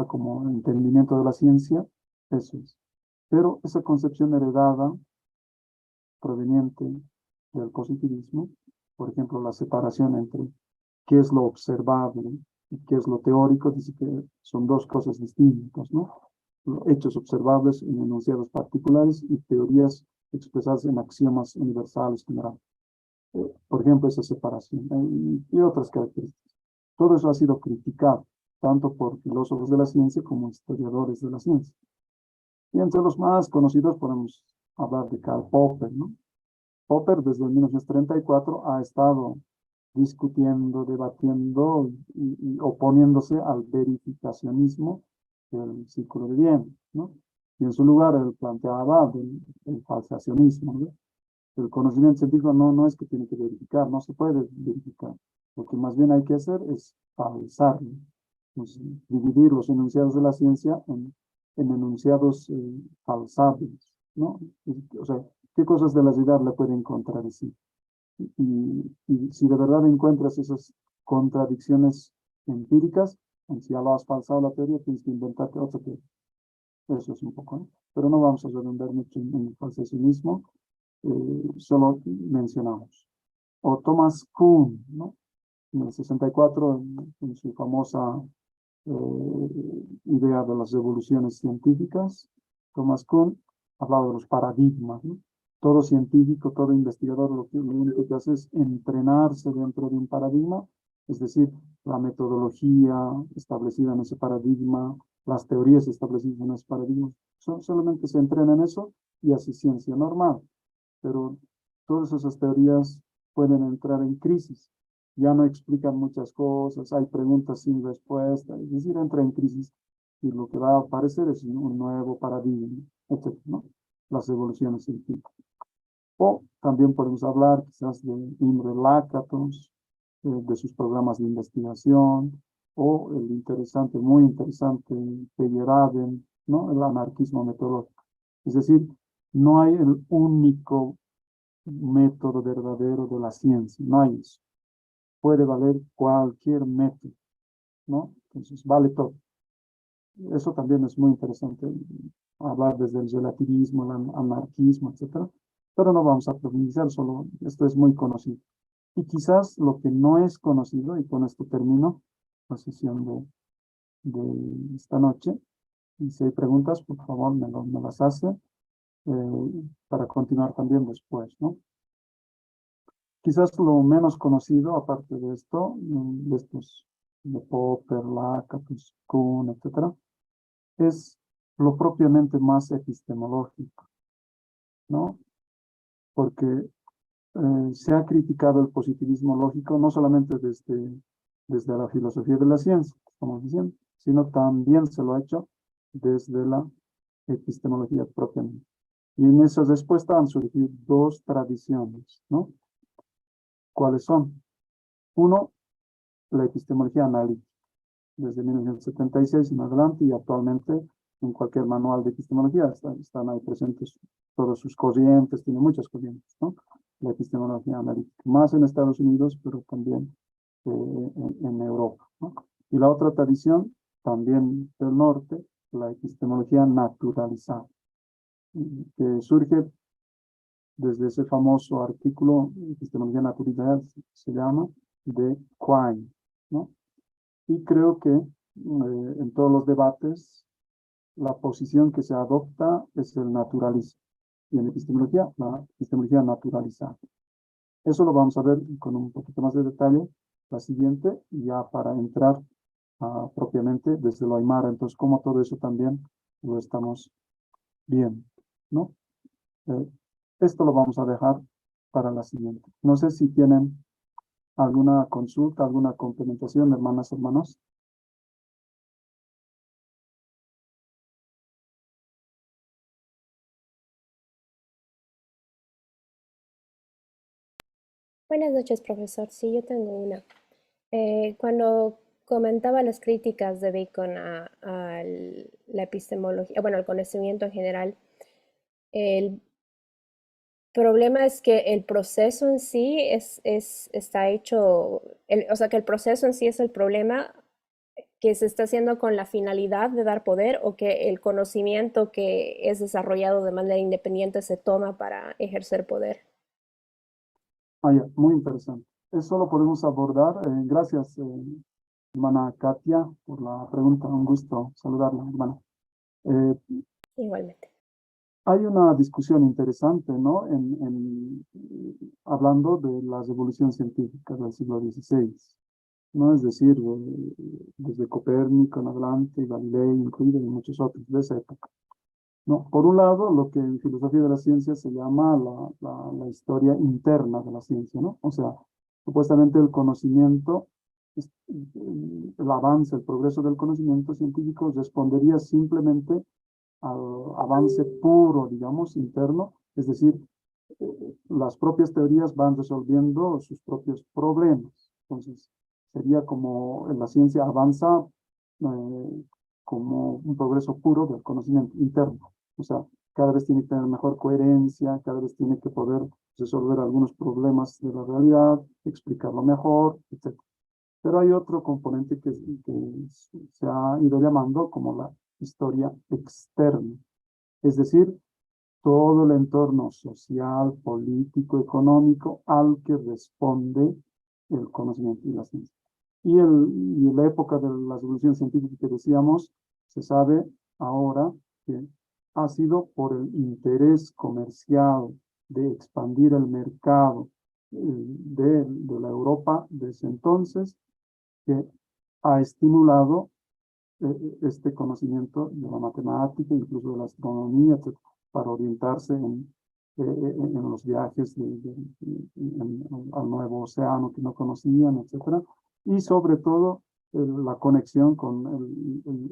como entendimiento de la ciencia, eso es. Pero esa concepción heredada proveniente del positivismo, por ejemplo, la separación entre qué es lo observable y qué es lo teórico, dice que son dos cosas distintas, ¿no? Hechos observables en enunciados particulares y teorías expresadas en axiomas universales generales. Por ejemplo, esa separación y otras características. Todo eso ha sido criticado, tanto por filósofos de la ciencia como historiadores de la ciencia. Y entre los más conocidos podemos hablar de Karl Popper, ¿no? Popper desde 1934 ha estado discutiendo, debatiendo y oponiéndose al verificacionismo del Círculo de Viena, ¿no? Y en su lugar él planteaba el falsacionismo, ¿no? El conocimiento científico no es que tiene que verificar, no se puede verificar. Lo que más bien hay que hacer es falsarlo. Entonces, dividir los enunciados de la ciencia en enunciados falsables, ¿no? O sea, ¿qué cosas de la realidad le pueden contradecir? Y si de verdad encuentras esas contradicciones empíricas, si ya lo has falsado la teoría, tienes que inventarte otra teoría. Eso es un poco, ¿no? Pero no vamos a redundar mucho en el falsacionismo, solo mencionamos. O Thomas Kuhn, ¿no? En el 64, en su famosa idea de las revoluciones científicas, Thomas Kuhn hablaba de los paradigmas, ¿no? Todo científico, todo investigador lo único que hace es entrenarse dentro de un paradigma, es decir, la metodología establecida en ese paradigma, las teorías establecidas en ese paradigma, solamente se entrena en eso y hace ciencia normal. Pero todas esas teorías pueden entrar en crisis. Ya no explican muchas cosas, hay preguntas sin respuesta, es decir, entra en crisis y lo que va a aparecer es un nuevo paradigma, etc., ¿no? Las evoluciones científicas. O también podemos hablar quizás de Imre Lakatos, de sus programas de investigación, o el interesante, muy interesante, Feyerabend, ¿no? El anarquismo metodológico. Es decir, no hay el único método verdadero de la ciencia, no hay eso. Puede valer cualquier método, ¿no? Entonces, vale todo. Eso también es muy interesante, hablar desde el relativismo, el anarquismo, etcétera. Pero no vamos a profundizar, solo esto es muy conocido. Y quizás lo que no es conocido, y con esto termino la sesión de esta noche, y si hay preguntas, por favor, me las hace para continuar también después, ¿no? Quizás lo menos conocido, aparte de esto, de estos, de Popper, Lakatos, Kuhn, etcétera, es lo propiamente más epistemológico, ¿no? Porque se ha criticado el positivismo lógico no solamente desde la filosofía de la ciencia, estamos diciendo, sino también se lo ha hecho desde la epistemología propiamente. Y en esa respuesta han surgido dos tradiciones, ¿no? ¿Cuáles son? Uno, la epistemología analítica, desde 1976 en adelante y actualmente en cualquier manual de epistemología están ahí presentes todos sus corrientes, tiene muchas corrientes, ¿no? La epistemología analítica, más en Estados Unidos, pero también en Europa, ¿no? Y la otra tradición, también del norte, la epistemología naturalizada, que surge desde ese famoso artículo, epistemología naturalizada, se llama, de Quine, ¿no? Y creo que en todos los debates la posición que se adopta es el naturalismo. Y en epistemología, la epistemología naturalizada. Eso lo vamos a ver con un poquito más de detalle la siguiente, ya para entrar propiamente desde lo aymara. Entonces, como todo eso también lo estamos viendo, ¿no? Esto lo vamos a dejar para la siguiente. No sé si tienen alguna consulta, alguna complementación, hermanas, hermanos. Buenas noches, profesor. Sí, yo tengo una. Cuando comentaba las críticas de Bacon a la epistemología, bueno, al conocimiento en general. El problema es que el proceso en sí está hecho, o sea, que el proceso en sí es el problema que se está haciendo con la finalidad de dar poder o que el conocimiento que es desarrollado de manera independiente se toma para ejercer poder. Ah, ya, muy interesante. Eso lo podemos abordar. Gracias, hermana Katia, por la pregunta. Un gusto saludarla, hermana. Eh, Igualmente. Hay una discusión interesante, ¿no? Hablando de la revolución científica del siglo XVI, ¿no? Es decir, desde Copérnico en adelante, y Galileo incluido, y muchos otros de esa época, ¿no? Por un lado, lo que en filosofía de la ciencia se llama la historia interna de la ciencia, ¿no? O sea, supuestamente el conocimiento, el avance, el progreso del conocimiento científico respondería simplemente al avance puro, digamos, interno, es decir, las propias teorías van resolviendo sus propios problemas. Entonces, sería como la ciencia avanza como un progreso puro del conocimiento interno. O sea, cada vez tiene que tener mejor coherencia, cada vez tiene que poder resolver algunos problemas de la realidad, explicarlo mejor, etc. Pero hay otro componente que se ha ido llamando como la historia externa, es decir, todo el entorno social, político, económico al que responde el conocimiento y la ciencia. Y en la época de la revolución científica que decíamos, se sabe ahora que ha sido por el interés comercial de expandir el mercado de la Europa de ese entonces, que ha estimulado este conocimiento de la matemática, incluso de la astronomía, etc., para orientarse en los viajes al nuevo océano que no conocían, etc. Y sobre todo la conexión con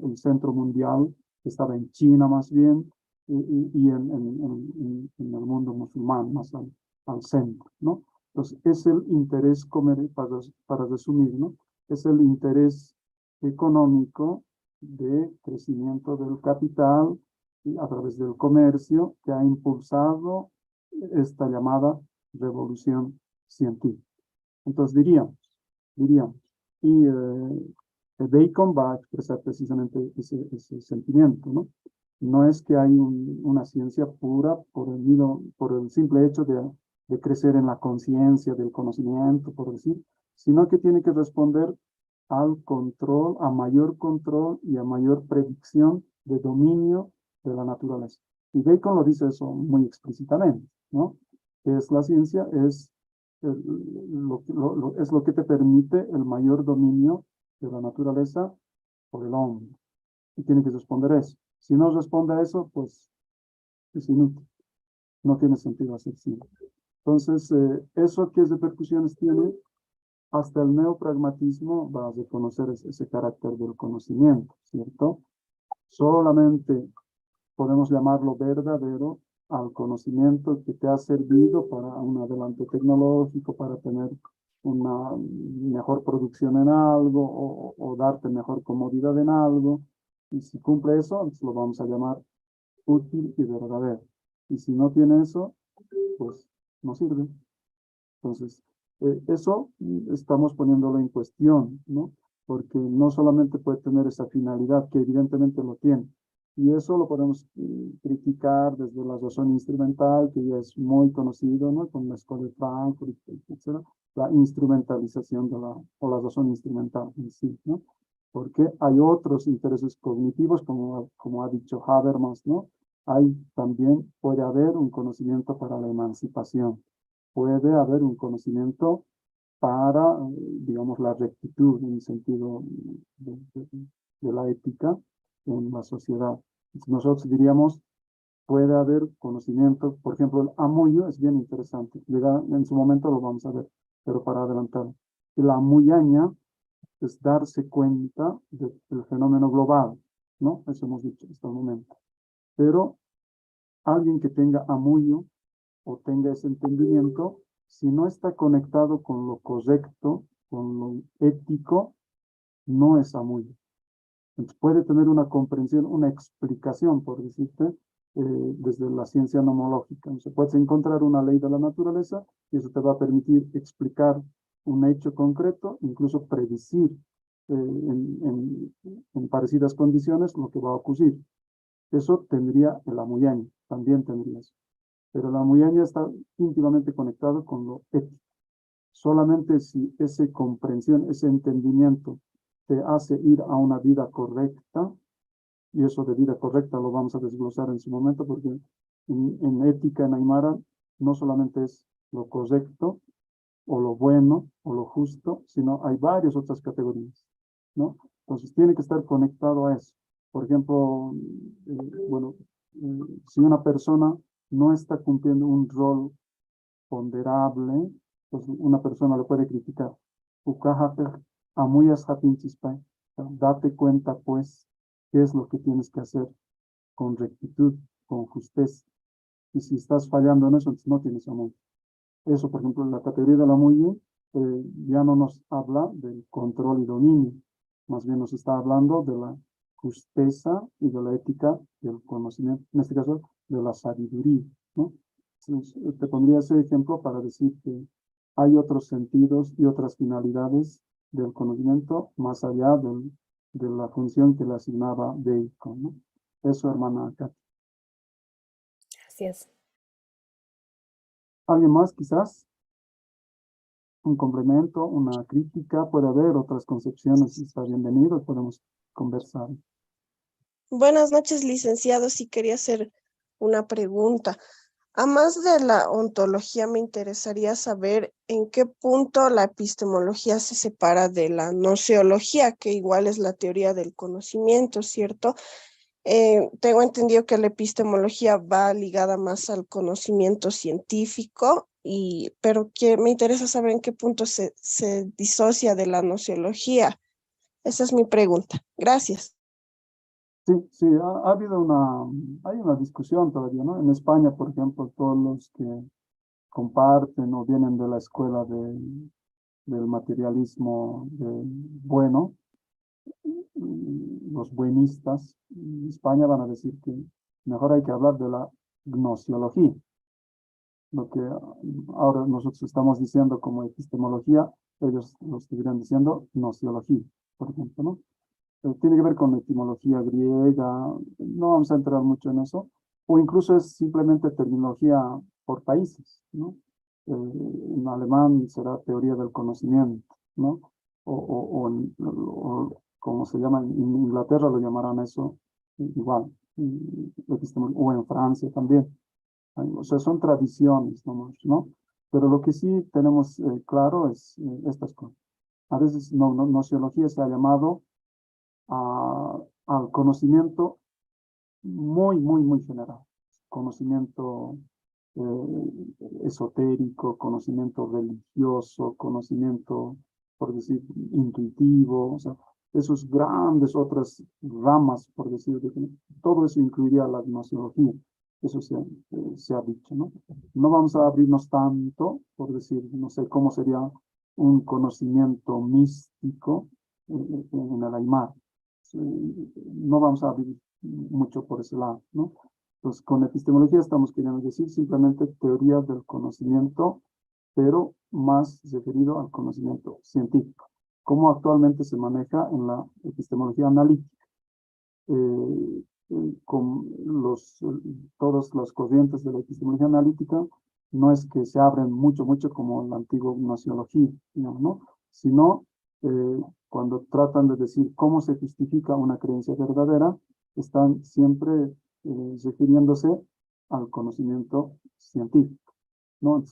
el centro mundial, que estaba en China más bien, y en el mundo musulmán, más al centro, ¿no? Entonces, es el interés, para resumir, ¿no? Es el interés económico de crecimiento del capital a través del comercio que ha impulsado esta llamada revolución científica. Entonces diríamos, y Bacon va a expresar precisamente ese sentimiento, ¿no? No es que hay una ciencia pura por el simple hecho de crecer en la conciencia del conocimiento, por decir, sino que tiene que responder al control, a mayor control y a mayor predicción de dominio de la naturaleza. Y Bacon lo dice eso muy explícitamente, ¿no? Que es la ciencia, es lo que te permite el mayor dominio de la naturaleza por el hombre. Y tiene que responder a eso. Si no responde a eso, pues es inútil. No tiene sentido hacer ciencia. Entonces, ¿eso qué repercusiones tiene? Hasta el neopragmatismo va a reconocer ese carácter del conocimiento, ¿cierto? Solamente podemos llamarlo verdadero al conocimiento que te ha servido para un adelanto tecnológico, para tener una mejor producción en algo o darte mejor comodidad en algo. Y si cumple eso, entonces lo vamos a llamar útil y verdadero. Y si no tiene eso, pues no sirve. Entonces, eso estamos poniéndolo en cuestión, ¿no? Porque no solamente puede tener esa finalidad, que evidentemente lo tiene, y eso lo podemos criticar desde la razón instrumental, que ya es muy conocido, ¿no? Con la escuela de Frankfurt, etc. La instrumentalización o la razón instrumental en sí, ¿no? Porque hay otros intereses cognitivos, como ha dicho Habermas, ¿no? Hay también, puede haber un conocimiento para la emancipación. Puede haber un conocimiento para, digamos, la rectitud en el sentido de la ética en la sociedad. Nosotros diríamos, puede haber conocimiento, por ejemplo, el amuyo es bien interesante, en su momento lo vamos a ver, pero para adelantar. La amuyaña es darse cuenta del fenómeno global, ¿no? Eso hemos dicho hasta el momento. Pero alguien que tenga amuyo o tenga ese entendimiento, si no está conectado con lo correcto, con lo ético, no es amuyo. Entonces, puede tener una comprensión, una explicación, por decirte, desde la ciencia nomológica. Entonces, puedes encontrar una ley de la naturaleza y eso te va a permitir explicar un hecho concreto, incluso predecir en parecidas condiciones lo que va a ocurrir. Eso tendría el amuyaña, también tendría eso. Pero el amuyaña está íntimamente conectado con lo ético. Solamente si esa comprensión, ese entendimiento te hace ir a una vida correcta, y eso de vida correcta lo vamos a desglosar en su momento, porque en ética en Aymara no solamente es lo correcto, o lo bueno, o lo justo, sino hay varias otras categorías, ¿no? Entonces tiene que estar conectado a eso. Por ejemplo, si una persona no está cumpliendo un rol ponderable, pues una persona lo puede criticar. Date cuenta, pues, qué es lo que tienes que hacer con rectitud, con justeza. Y si estás fallando en eso, entonces no tienes amor. Eso, por ejemplo, en la categoría de la muy ya no nos habla del control y dominio, más bien nos está hablando de la justeza y de la ética del conocimiento, en este caso, de la sabiduría, ¿no? Entonces, te pondría ese ejemplo para decir que hay otros sentidos y otras finalidades del conocimiento más allá de la función que le asignaba Bacon, ¿no? Eso, hermana Katy. Gracias. ¿Alguien más, quizás? Un complemento, una crítica, puede haber otras concepciones, está bienvenido, podemos conversar. Buenas noches, licenciado. Sí quería hacer una pregunta. A más de la ontología, me interesaría saber en qué punto la epistemología se separa de la gnoseología, que igual es la teoría del conocimiento, ¿cierto? Tengo entendido que la epistemología va ligada más al conocimiento científico, pero que me interesa saber en qué punto se disocia de la gnoseología. Esa es mi pregunta. Gracias. Sí, ha habido hay una discusión todavía, ¿no? En España, por ejemplo, todos los que comparten o vienen de la escuela del materialismo bueno, los buenistas en España van a decir que mejor hay que hablar de la gnosiología. Lo que ahora nosotros estamos diciendo como epistemología, ellos lo seguirán diciendo gnosiología, por ejemplo, ¿no? Tiene que ver con la etimología griega, no vamos a entrar mucho en eso, o incluso es simplemente terminología por países, ¿no? En alemán será teoría del conocimiento, ¿no? O como se llama, en Inglaterra lo llamarán eso igual, o en Francia también. O sea, son tradiciones nomás, ¿no? Pero lo que sí tenemos claro es estas cosas. A veces nociología se ha llamado al conocimiento muy general. Conocimiento esotérico, conocimiento religioso, conocimiento, por decir, intuitivo, o sea, esos grandes otras ramas, por decir, todo eso incluiría la gnoseología. Eso se ha dicho, ¿no? No vamos a abrirnos tanto, por decir, no sé cómo sería un conocimiento místico en el Aymara. No vamos a abrir mucho por ese lado, ¿no? Entonces, con epistemología estamos queriendo decir simplemente teoría del conocimiento, pero más referido al conocimiento científico, como actualmente se maneja en la epistemología analítica. Con todas las corrientes de la epistemología analítica, no es que se abren mucho como en la antigua gnoseología, digamos, ¿no? Sino cuando tratan de decir cómo se justifica una creencia verdadera, están siempre refiriéndose al conocimiento científico, ¿no?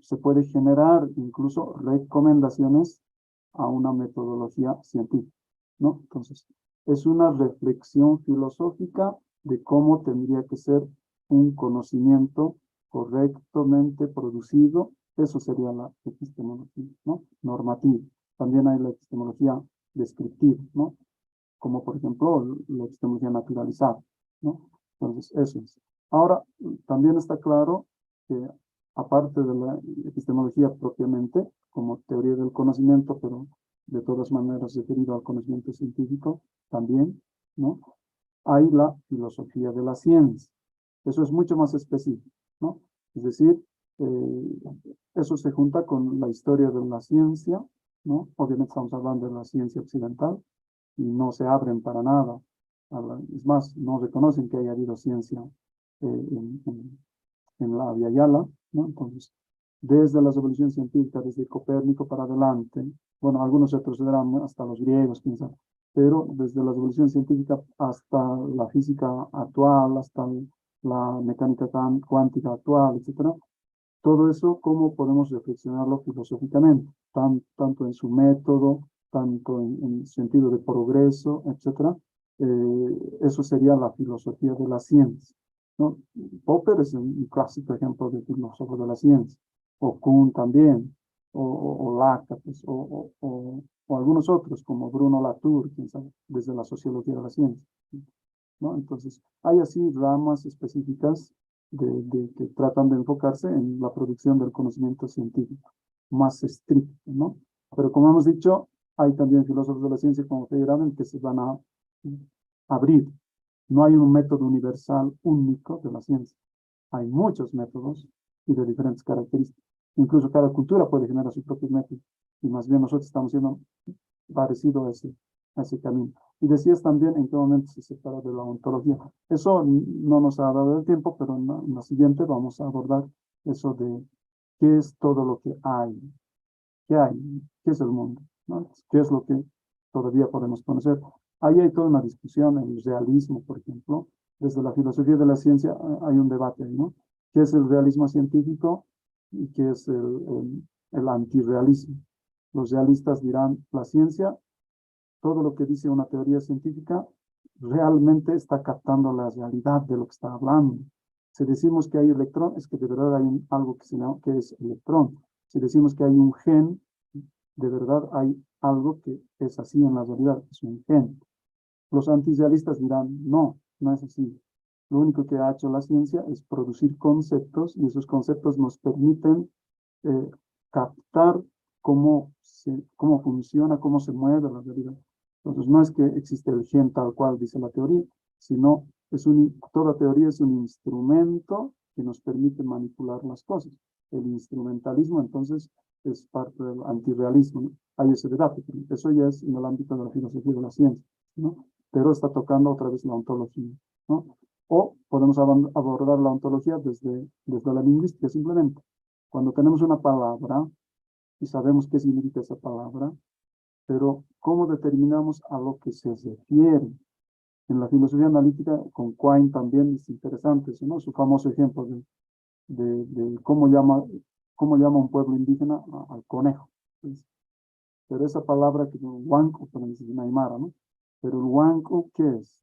Se puede generar incluso recomendaciones a una metodología científica, ¿no? Entonces, es una reflexión filosófica de cómo tendría que ser un conocimiento correctamente producido. Eso sería la epistemología, ¿no? Normativa. También hay la epistemología descriptiva, ¿no? Como por ejemplo la epistemología naturalizada, ¿no? Entonces, eso es. Ahora, también está claro que aparte de la epistemología propiamente, como teoría del conocimiento, pero de todas maneras referido al conocimiento científico también, ¿no? Hay la filosofía de la ciencia. Eso es mucho más específico, ¿no? Es decir, eso se junta con la historia de la ciencia, ¿no? Obviamente estamos hablando de la ciencia occidental y no se abren para nada. Es más, no reconocen que haya habido ciencia en la Via Yala, ¿no? Entonces, desde la revolución científica, desde Copérnico para adelante, bueno, algunos retrocederán hasta los griegos, quién sabe, pero desde la revolución científica hasta la física actual, hasta la mecánica cuántica actual, etcétera, todo eso, ¿cómo podemos reflexionarlo filosóficamente? Tanto en su método, tanto en sentido de progreso, etcétera. Eso sería la filosofía de la ciencia, ¿no? Popper es un clásico ejemplo de filósofo de la ciencia, o Kuhn también, o Lactantius, o algunos otros, como Bruno Latour, quién sabe, desde la sociología de la ciencia, ¿no? Entonces, hay así ramas específicas que tratan de enfocarse en la producción del conocimiento científico, más estricto, ¿no? Pero como hemos dicho, hay también filósofos de la ciencia como Feyerabend que se van a abrir. No hay un método universal único de la ciencia. Hay muchos métodos y de diferentes características. Incluso cada cultura puede generar su propio método. Y más bien nosotros estamos siendo parecido a ese camino. Y decías también en qué momento se separa de la ontología. Eso no nos ha dado el tiempo, pero en la siguiente vamos a abordar eso de qué es todo lo que hay. ¿Qué hay? ¿Qué es el mundo? ¿No? ¿Qué es lo que todavía podemos conocer? Ahí hay toda una discusión, el realismo, por ejemplo. Desde la filosofía de la ciencia hay un debate, ¿no? ¿Qué es el realismo científico y qué es el antirrealismo? Los realistas dirán, la ciencia, todo lo que dice una teoría científica, realmente está captando la realidad de lo que está hablando. Si decimos que hay electrón, es que de verdad hay algo que es electrón. Si decimos que hay un gen, de verdad hay algo que es así en la realidad, es un gen. Los antirrealistas dirán, no, no es así. Lo único que ha hecho la ciencia es producir conceptos y esos conceptos nos permiten captar cómo funciona, cómo se mueve la realidad. Entonces, no es que existe el gen tal cual dice la teoría, sino toda teoría es un instrumento que nos permite manipular las cosas. El instrumentalismo, entonces, es parte del antirrealismo, ¿no? Hay ese debate, eso ya es en el ámbito de la filosofía de la ciencia, ¿no? Pero está tocando otra vez la ontología, ¿no? O podemos abordar la ontología desde la lingüística simplemente. Cuando tenemos una palabra y sabemos qué significa esa palabra, pero ¿cómo determinamos a lo que se refiere? En la filosofía analítica, con Quine también es interesante, ¿no? Su famoso ejemplo de cómo llama un pueblo indígena al conejo. ¿Sí? Pero esa palabra que es huanco, pero es en aymara, ¿no? Pero el huanco, ¿qué es?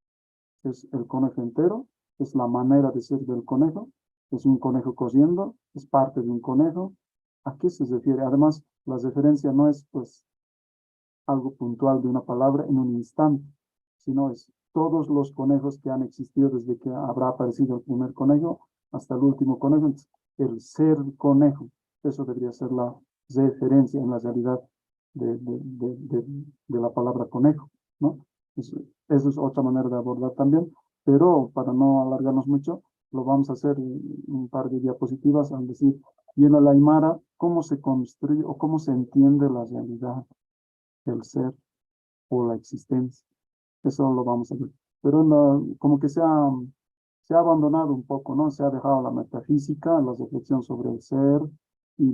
Es el conejo entero, es la manera de ser del conejo, es un conejo cosiendo, es parte de un conejo. ¿A qué se refiere? Además, la referencia no es pues algo puntual de una palabra en un instante, sino es todos los conejos que han existido desde que habrá aparecido el primer conejo hasta el último conejo. Entonces, el ser conejo, eso debería ser la referencia en la realidad de la palabra conejo, ¿no? Eso es otra manera de abordar también, pero para no alargarnos mucho, lo vamos a hacer en un par de diapositivas al decir, y en el Aymara, ¿cómo se construye o cómo se entiende la realidad del ser o la existencia? Eso lo vamos a ver. Pero como que se ha abandonado un poco, ¿no? Se ha dejado la metafísica, la reflexión sobre el ser y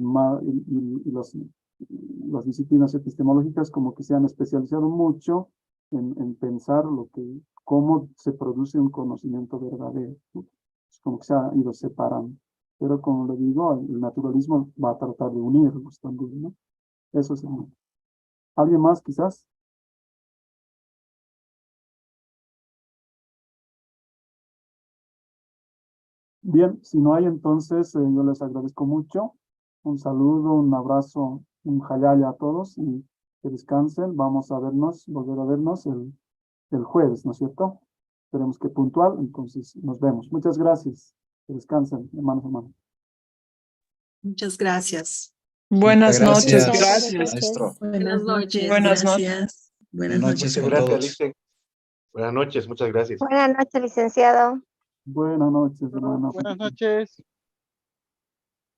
las disciplinas epistemológicas como que se han especializado mucho en pensar cómo se produce un conocimiento verdadero, ¿no? Es como que se ha ido separando. Pero como le digo, el naturalismo va a tratar de unirlos también, ¿no? Eso es. ¿Alguien más quizás? Bien, si no hay, entonces yo les agradezco mucho. Un saludo, un abrazo, un jayaya a todos y que descansen. Vamos a volver a vernos el jueves, ¿no es cierto? Esperemos que puntual, entonces nos vemos. Muchas gracias. Que descansen, hermanos. Muchas gracias. Buenas noches. Gracias, Gracias. maestro. Buenas noches. Buenas noches. Gracias. Buenas Buenas noches. noches Muchas con gracias, todos. Lice. Buenas noches, muchas gracias. Buenas noches, licenciado. Buenas noches, hermano. Buenas noches.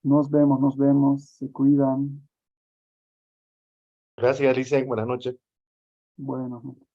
Nos vemos, se cuidan. Gracias, Lice. Buenas noches. Buenas noches.